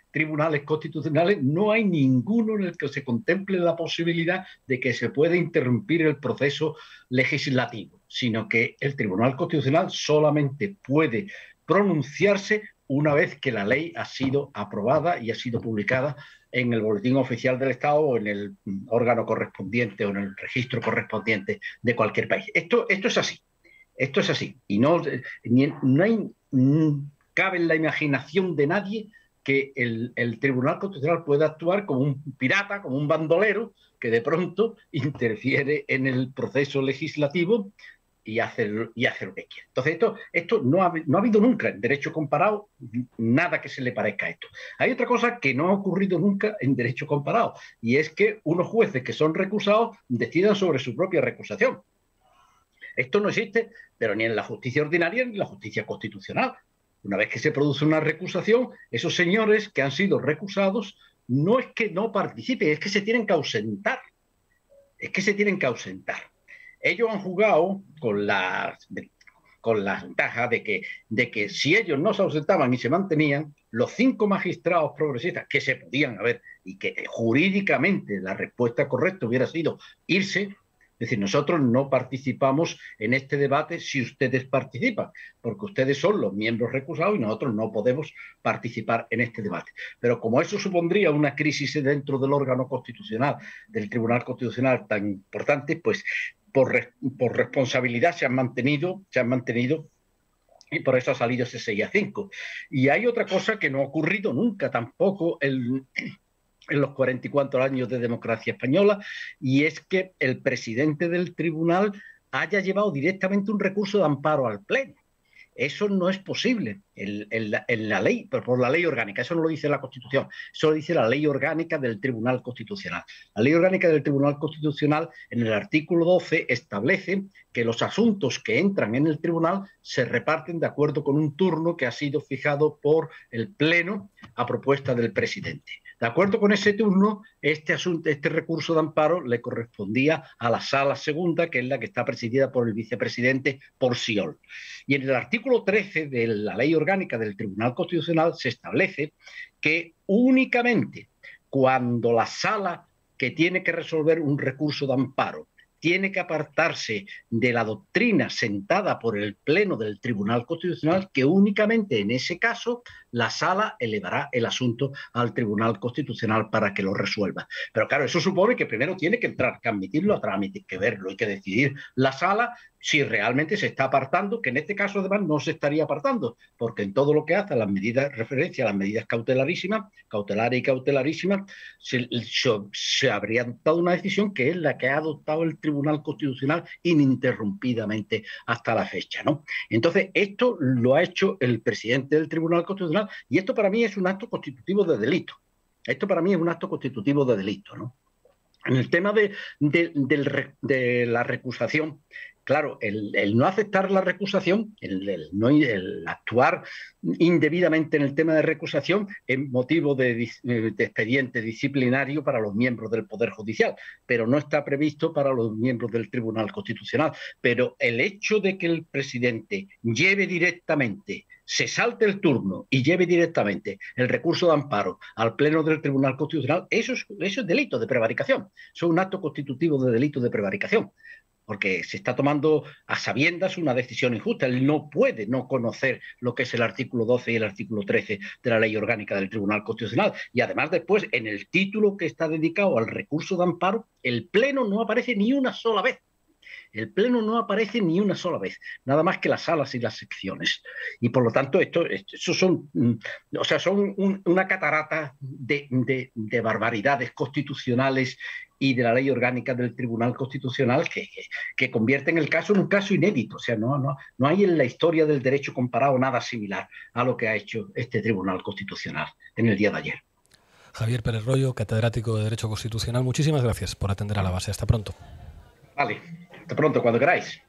tribunales constitucionales no hay ninguno en el que se contemple la posibilidad de que se pueda interrumpir el proceso legislativo, sino que el Tribunal Constitucional solamente puede pronunciarse una vez que la ley ha sido aprobada y ha sido publicada en el Boletín Oficial del Estado o en el órgano correspondiente o en el registro correspondiente de cualquier país. Esto es así. Esto es así. Y no cabe en la imaginación de nadie que el Tribunal Constitucional pueda actuar como un pirata, como un bandolero, que de pronto interfiere en el proceso legislativo y hace lo que quiere. Entonces, esto no ha habido nunca en derecho comparado nada que se le parezca a esto. Hay otra cosa que no ha ocurrido nunca en derecho comparado, y es que unos jueces que son recusados decidan sobre su propia recusación. Esto no existe, pero ni en la justicia ordinaria ni en la justicia constitucional. Una vez que se produce una recusación, esos señores que han sido recusados no es que no participen, es que se tienen que ausentar. Es que se tienen que ausentar. Ellos han jugado con la ventaja de que si ellos no se ausentaban y se mantenían, los 5 magistrados progresistas que se podían haber y que jurídicamente la respuesta correcta hubiera sido irse, Es decir, nosotros no participamos en este debate si ustedes participan, porque ustedes son los miembros recusados y nosotros no podemos participar en este debate. Pero como eso supondría una crisis dentro del órgano constitucional, del Tribunal Constitucional tan importante, pues por responsabilidad se han mantenido y por eso ha salido ese 6-5. Y hay otra cosa que no ha ocurrido nunca tampoco en los 44 años de democracia española, y es que el presidente del tribunal haya llevado directamente un recurso de amparo al Pleno. Eso no es posible en la ley, por la ley orgánica. Eso no lo dice la Constitución, eso lo dice la ley orgánica del Tribunal Constitucional. La ley orgánica del Tribunal Constitucional, en el artículo 12, establece que los asuntos que entran en el tribunal se reparten de acuerdo con un turno que ha sido fijado por el Pleno a propuesta del presidente. De acuerdo con ese turno, este recurso de amparo le correspondía a la Sala Segunda, que es la que está presidida por el vicepresidente Porciol. Y en el artículo 13 de la Ley Orgánica del Tribunal Constitucional se establece que únicamente cuando la Sala que tiene que resolver un recurso de amparo tiene que apartarse de la doctrina sentada por el Pleno del Tribunal Constitucional, que únicamente en ese caso la Sala elevará el asunto al Tribunal Constitucional para que lo resuelva. Pero claro, eso supone que primero tiene que entrar, que admitirlo a trámite, que verlo y que decidir la Sala si realmente se está apartando, que en este caso además no se estaría apartando, porque en todo lo que hace a las medidas, referencia a las medidas cautelarísimas, cautelares y cautelarísimas, se habría adoptado una decisión que es la que ha adoptado el Tribunal Constitucional ininterrumpidamente hasta la fecha, ¿no? Entonces, esto lo ha hecho el presidente del Tribunal Constitucional y esto para mí es un acto constitutivo de delito. Esto para mí es un acto constitutivo de delito, ¿no? En el tema de la recusación, claro, el no aceptar la recusación, el actuar indebidamente en el tema de recusación es motivo de expediente disciplinario para los miembros del Poder Judicial, pero no está previsto para los miembros del Tribunal Constitucional. Pero el hecho de que el presidente lleve directamente, se salte el turno y lleve directamente el recurso de amparo al Pleno del Tribunal Constitucional, eso es delito de prevaricación, eso es un acto constitutivo de delito de prevaricación, porque se está tomando a sabiendas una decisión injusta. Él no puede no conocer lo que es el artículo 12 y el artículo 13 de la Ley Orgánica del Tribunal Constitucional. Y además después, en el título que está dedicado al recurso de amparo, el Pleno no aparece ni una sola vez. El Pleno no aparece ni una sola vez, nada más que las salas y las secciones. Y por lo tanto, son una catarata de barbaridades constitucionales y de la Ley Orgánica del Tribunal Constitucional que convierten el caso en un caso inédito. O sea, no hay en la historia del derecho comparado nada similar a lo que ha hecho este Tribunal Constitucional en el día de ayer. Javier Pérez Royo, catedrático de Derecho Constitucional, muchísimas gracias por atender a la base. Hasta pronto. Vale, hasta pronto, cuando queráis.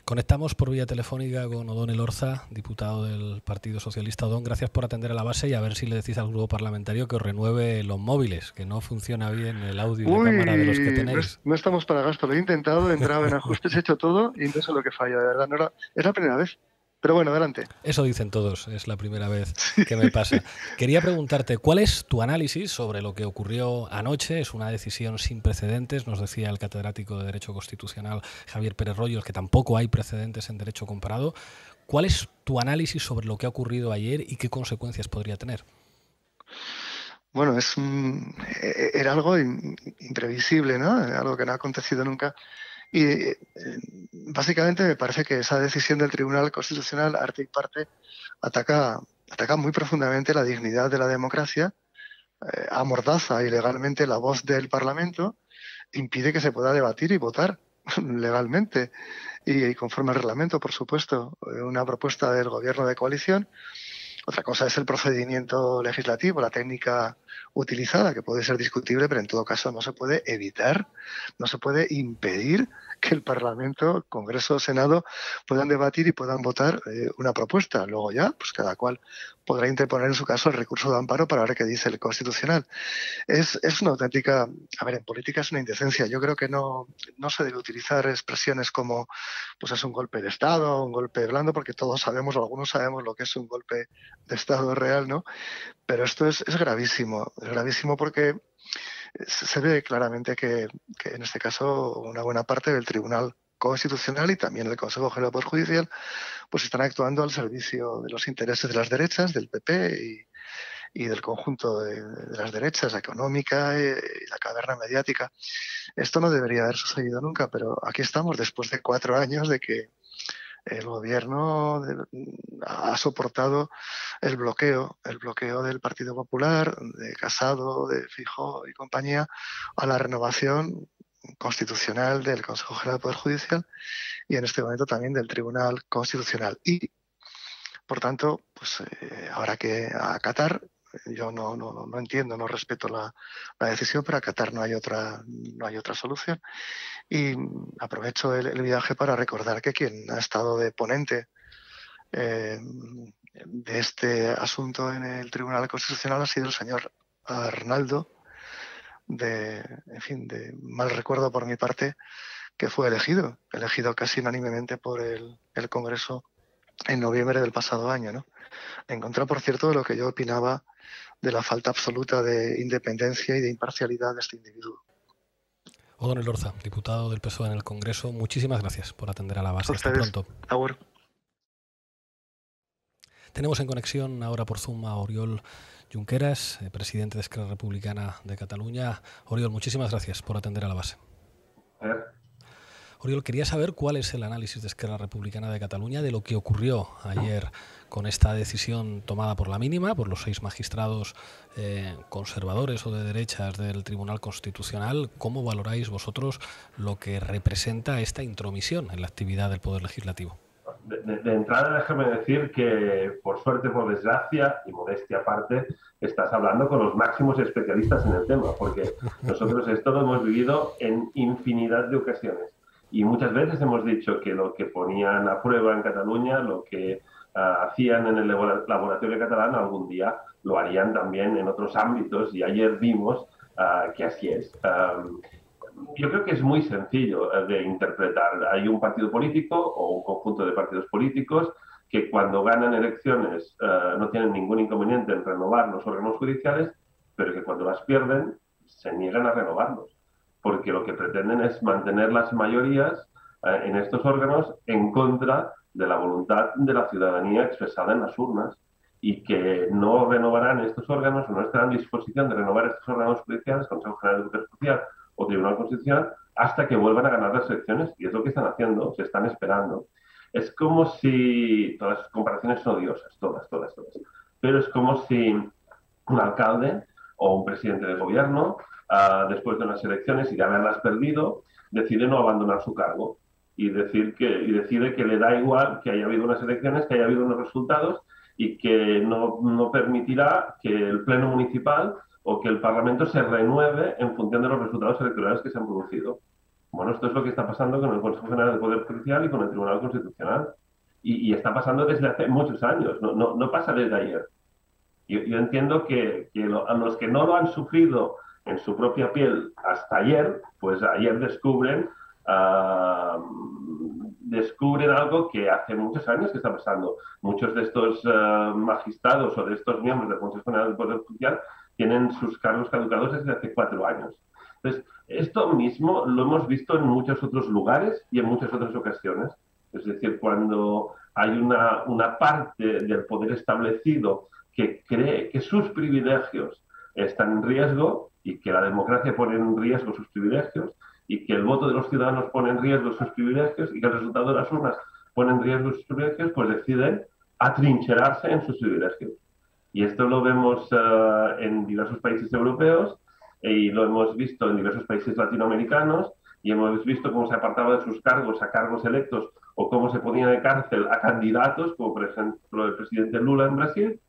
Conectamos por vía telefónica con Odón Elorza, diputado del Partido Socialista. Odón, gracias por atender a la base y a ver si le decís al grupo parlamentario que os renueve los móviles, que no funciona bien el audio y la cámara de los que tenéis. No estamos para gasto, lo he intentado, he entrado en ajustes, he hecho todo y no sé lo que falla, de verdad. Es la primera vez. Pero bueno, adelante. Eso dicen todos, es la primera vez que me pasa. Quería preguntarte, ¿cuál es tu análisis sobre lo que ocurrió anoche? Es una decisión sin precedentes, nos decía el catedrático de Derecho Constitucional Javier Pérez Royo, que tampoco hay precedentes en derecho comparado. ¿Cuál es tu análisis sobre lo que ha ocurrido ayer y qué consecuencias podría tener? Bueno, era algo imprevisible, ¿no? Algo que no ha acontecido nunca. Y básicamente me parece que esa decisión del Tribunal Constitucional, arte y parte, ataca muy profundamente la dignidad de la democracia, amordaza ilegalmente la voz del Parlamento, impide que se pueda debatir y votar legalmente y conforme al reglamento, por supuesto, una propuesta del Gobierno de coalición. Otra cosa es el procedimiento legislativo, la técnica utilizada, que puede ser discutible, pero en todo caso no se puede evitar, no se puede impedir que el Parlamento, Congreso, Senado puedan debatir y puedan votar una propuesta. Luego ya, pues cada cual podrá interponer en su caso el recurso de amparo para ver qué dice el Constitucional. Es una auténtica... A ver, en política es una indecencia. Yo creo que no se debe utilizar expresiones como pues es un golpe de Estado, un golpe blando, porque todos sabemos, o algunos sabemos lo que es un golpe de Estado real, ¿no? Pero esto es gravísimo porque se ve claramente que en este caso una buena parte del Tribunal Constitucional y también el Consejo General del Poder Judicial pues están actuando al servicio de los intereses de las derechas, del PP y del conjunto de las derechas, la económica y la caverna mediática. Esto no debería haber sucedido nunca, pero aquí estamos después de 4 años de que el gobierno ha soportado el bloqueo del Partido Popular, de Casado, de Feijóo y compañía, a la renovación constitucional del Consejo General del Poder Judicial y en este momento también del Tribunal Constitucional. Y, por tanto, pues habrá que acatar. Yo no entiendo, no respeto la decisión, pero acatar no hay otra solución. Y aprovecho el viaje para recordar que quien ha estado de ponente de este asunto en el Tribunal Constitucional ha sido el señor Arnaldo, de mal recuerdo por mi parte, que fue elegido casi unánimemente por el Congreso en noviembre del pasado año, ¿no? En contra, por cierto, de lo que yo opinaba de la falta absoluta de independencia y de imparcialidad de este individuo. O'Donnell Orza, diputado del PSOE en el Congreso, muchísimas gracias por atender a la base. Hasta pronto. Agur. Tenemos en conexión ahora por Zoom a Oriol Junqueras, presidente de Esquerra Republicana de Cataluña. Oriol, muchísimas gracias por atender a la base. Oriol, quería saber cuál es el análisis de Esquerra Republicana de Cataluña de lo que ocurrió ayer con esta decisión tomada por la mínima, por los 6 magistrados conservadores o de derechas del Tribunal Constitucional. ¿Cómo valoráis vosotros lo que representa esta intromisión en la actividad del Poder Legislativo? De entrada, déjame decir que, por suerte, por desgracia y modestia aparte, estás hablando con los máximos especialistas en el tema, porque nosotros esto lo hemos vivido en infinidad de ocasiones. Y muchas veces hemos dicho que lo que ponían a prueba en Cataluña, lo que hacían en el laboratorio catalán, algún día lo harían también en otros ámbitos, y ayer vimos que así es. Yo creo que es muy sencillo de interpretar. Hay un partido político o un conjunto de partidos políticos que cuando ganan elecciones no tienen ningún inconveniente en renovar los órganos judiciales, pero que cuando las pierden se niegan a renovarlos, porque lo que pretenden es mantener las mayorías en estos órganos en contra de la voluntad de la ciudadanía expresada en las urnas, y que no renovarán estos órganos, o no estarán en disposición de renovar estos órganos judiciales, Consejo General del Poder Judicial o Tribunal Constitucional, hasta que vuelvan a ganar las elecciones, y es lo que están haciendo, se están esperando. Es como si, todas las comparaciones son odiosas, todas, pero es como si un alcalde o un presidente de gobierno, después de unas elecciones y de haberlas perdido, decide no abandonar su cargo y decide que le da igual que haya habido unas elecciones, que haya habido unos resultados, y que no permitirá que el Pleno Municipal o que el Parlamento se renueve en función de los resultados electorales que se han producido. Bueno, esto es lo que está pasando con el Consejo General del Poder Judicial y con el Tribunal Constitucional. Y está pasando desde hace muchos años, no pasa desde ayer. Yo entiendo que a los que no lo han sufrido en su propia piel hasta ayer, pues ayer descubren algo que hace muchos años que está pasando. Muchos de estos magistrados o de estos miembros del Consejo General del Poder Judicial tienen sus cargos caducados desde hace 4 años. Entonces, esto mismo lo hemos visto en muchos otros lugares y en muchas otras ocasiones. Es decir, cuando hay una parte del poder establecido que cree que sus privilegios están en riesgo, y que la democracia pone en riesgo sus privilegios, y que el voto de los ciudadanos pone en riesgo sus privilegios, y que el resultado de las urnas pone en riesgo sus privilegios, pues deciden atrincherarse en sus privilegios. Y esto lo vemos en diversos países europeos, y lo hemos visto en diversos países latinoamericanos, y hemos visto cómo se apartaba de sus cargos a cargos electos, o cómo se ponía de cárcel a candidatos, como por ejemplo el presidente Lula en Brasil,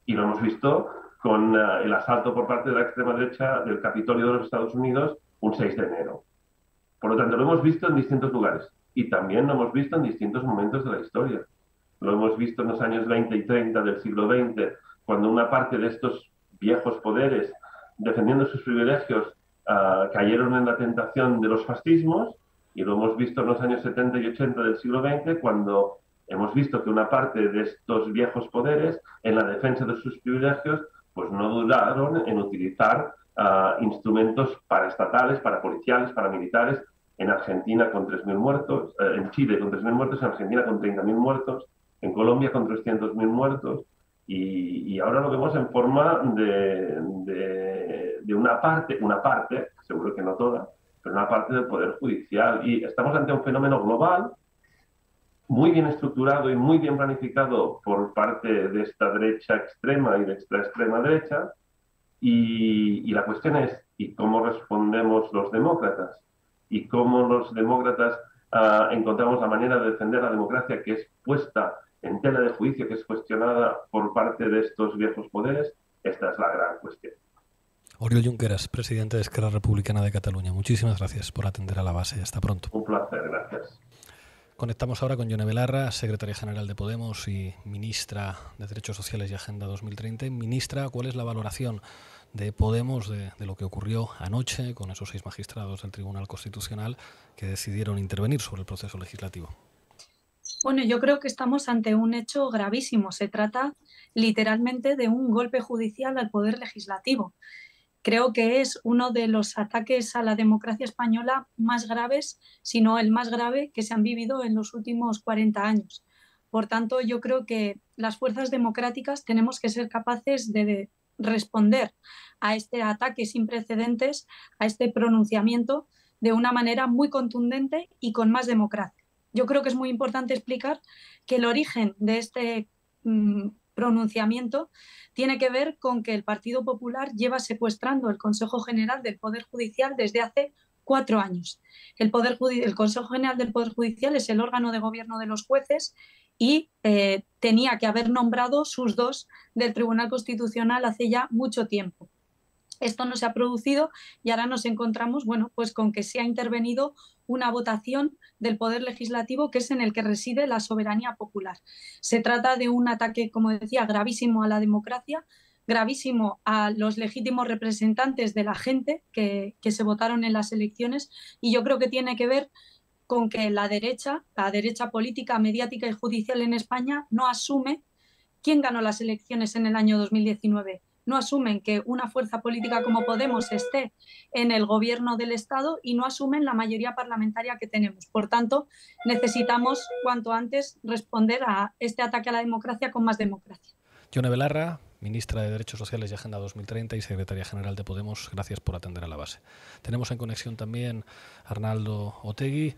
y lo hemos visto con el asalto por parte de la extrema derecha del Capitolio de los Estados Unidos un 6 de enero. Por lo tanto, lo hemos visto en distintos lugares, y también lo hemos visto en distintos momentos de la historia. Lo hemos visto en los años 20 y 30 del siglo XX, cuando una parte de estos viejos poderes, defendiendo sus privilegios, cayeron en la tentación de los fascismos, y lo hemos visto en los años 70 y 80 del siglo XX, cuando hemos visto que una parte de estos viejos poderes, en la defensa de sus privilegios, pues no dudaron en utilizar instrumentos paraestatales, parapoliciales, paramilitares, en Argentina con 3.000 muertos, en Chile con 3.000 muertos, en Argentina con 30.000 muertos, en Colombia con 300.000 muertos, y ahora lo vemos en forma de una parte, seguro que no toda, pero una parte del Poder Judicial. Y estamos ante un fenómeno global, muy bien estructurado y muy bien planificado por parte de esta derecha extrema y de esta extrema derecha, y la cuestión es, ¿y cómo respondemos los demócratas? ¿Y cómo los demócratas encontramos la manera de defender la democracia que es puesta en tela de juicio, que es cuestionada por parte de estos viejos poderes? Esta es la gran cuestión. Oriol Junqueras, presidente de Esquerra Republicana de Cataluña. Muchísimas gracias por atender a La Base. Hasta pronto. Un placer, gracias. Conectamos ahora con Yone Belarra, secretaria general de Podemos y ministra de Derechos Sociales y Agenda 2030. Ministra, ¿cuál es la valoración de Podemos de lo que ocurrió anoche con esos 6 magistrados del Tribunal Constitucional que decidieron intervenir sobre el proceso legislativo? Bueno, yo creo que estamos ante un hecho gravísimo. Se trata literalmente de un golpe judicial al Poder Legislativo. Creo que es uno de los ataques a la democracia española más graves, si no el más grave, que se han vivido en los últimos 40 años. Por tanto, yo creo que las fuerzas democráticas tenemos que ser capaces de responder a este ataque sin precedentes, a este pronunciamiento, de una manera muy contundente y con más democracia. Yo creo que es muy importante explicar que el origen de este pronunciamiento tiene que ver con que el Partido Popular lleva secuestrando el Consejo General del Poder Judicial desde hace 4 años. El Consejo General del Poder Judicial es el órgano de gobierno de los jueces y tenía que haber nombrado sus 2 del Tribunal Constitucional hace ya mucho tiempo. Esto no se ha producido y ahora nos encontramos, bueno, pues con que se ha intervenido una votación del Poder Legislativo que es en el que reside la soberanía popular. Se trata de un ataque, como decía, gravísimo a la democracia, gravísimo a los legítimos representantes de la gente que se votaron en las elecciones, y yo creo que tiene que ver con que la derecha política, mediática y judicial en España no asume quién ganó las elecciones en el año 2019. No asumen que una fuerza política como Podemos esté en el gobierno del Estado y no asumen la mayoría parlamentaria que tenemos. Por tanto, necesitamos cuanto antes responder a este ataque a la democracia con más democracia. Yone Belarra, ministra de Derechos Sociales y Agenda 2030 y secretaria general de Podemos, gracias por atender a La Base. Tenemos en conexión también a Arnaldo Otegi.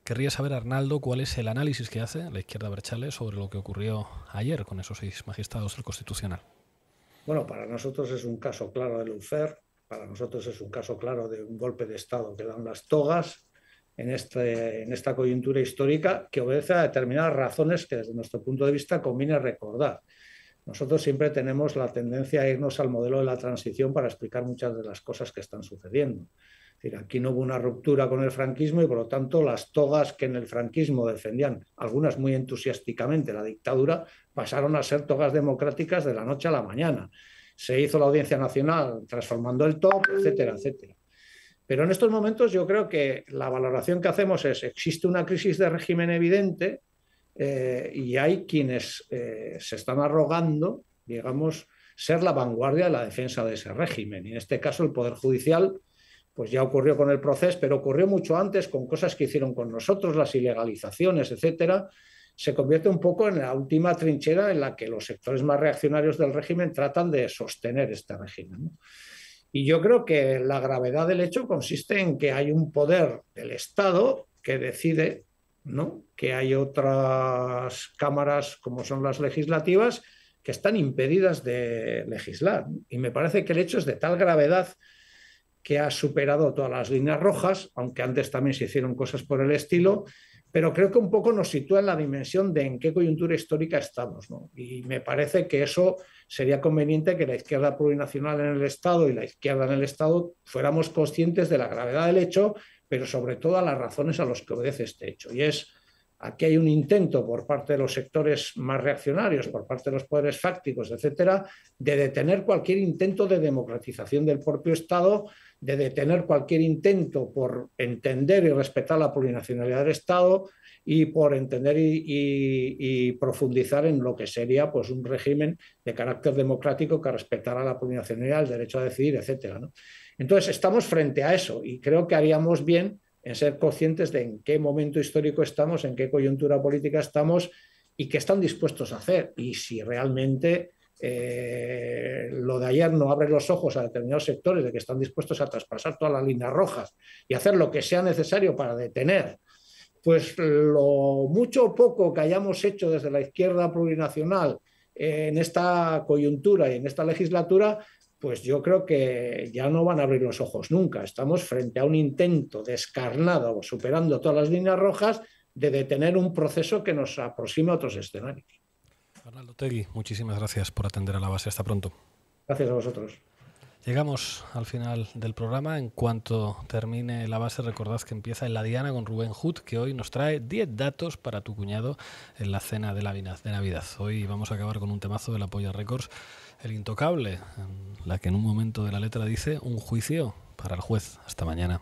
Querría saber, Arnaldo, cuál es el análisis que hace la izquierda abertzale sobre lo que ocurrió ayer con esos 6 magistrados del Constitucional. Bueno, para nosotros es un caso claro de lawfare, para nosotros es un caso claro de un golpe de Estado que dan las togas en esta coyuntura histórica que obedece a determinadas razones que desde nuestro punto de vista conviene recordar. Nosotros siempre tenemos la tendencia a irnos al modelo de la transición para explicar muchas de las cosas que están sucediendo. Es decir, aquí no hubo una ruptura con el franquismo y por lo tanto las togas que en el franquismo defendían, algunas muy entusiásticamente, la dictadura, pasaron a ser togas democráticas de la noche a la mañana. Se hizo la Audiencia Nacional transformando el top, etcétera, etcétera. Pero en estos momentos yo creo que la valoración que hacemos es: existe una crisis de régimen evidente y hay quienes se están arrogando, digamos, ser la vanguardia de la defensa de ese régimen. Y en este caso el Poder Judicial, pues ya ocurrió con el proceso, pero ocurrió mucho antes con cosas que hicieron con nosotros, las ilegalizaciones, etcétera. Se convierte un poco en la última trinchera en la que los sectores más reaccionarios del régimen tratan de sostener este régimen, ¿no? Y yo creo que la gravedad del hecho consiste en que hay un poder del Estado que decide, ¿no?, que hay otras cámaras, como son las legislativas, que están impedidas de legislar. Y me parece que el hecho es de tal gravedad que ha superado todas las líneas rojas, aunque antes también se hicieron cosas por el estilo, pero creo que un poco nos sitúa en la dimensión de en qué coyuntura histórica estamos, ¿no? Y me parece que eso sería conveniente que la izquierda plurinacional en el Estado y la izquierda en el Estado fuéramos conscientes de la gravedad del hecho, pero sobre todo a las razones a las que obedece este hecho. Y es, aquí hay un intento por parte de los sectores más reaccionarios, por parte de los poderes fácticos, etcétera, de detener cualquier intento de democratización del propio Estado, de detener cualquier intento por entender y respetar la plurinacionalidad del Estado, y por entender y profundizar en lo que sería pues, un régimen de carácter democrático que respetara la plurinacionalidad, el derecho a decidir, etcétera, ¿no? Entonces, estamos frente a eso y creo que haríamos bien en ser conscientes de en qué momento histórico estamos, en qué coyuntura política estamos y qué están dispuestos a hacer. Y si realmente lo de ayer no abre los ojos a determinados sectores de que están dispuestos a traspasar todas las líneas rojas y hacer lo que sea necesario para detener pues lo mucho o poco que hayamos hecho desde la izquierda plurinacional en esta coyuntura y en esta legislatura, pues yo creo que ya no van a abrir los ojos nunca. Estamos frente a un intento descarnado, superando todas las líneas rojas, de detener un proceso que nos aproxima a otros escenarios. Arnaldo Otegi, muchísimas gracias por atender a La Base. Hasta pronto. Gracias a vosotros. Llegamos al final del programa. En cuanto termine La Base, recordad que empieza en La Diana con Rubén Hood, que hoy nos trae 10 datos para tu cuñado en la cena de Navidad. Hoy vamos a acabar con un temazo de la Polla Records, El Intocable, en la que en un momento de la letra dice: un juicio para el juez. Hasta mañana.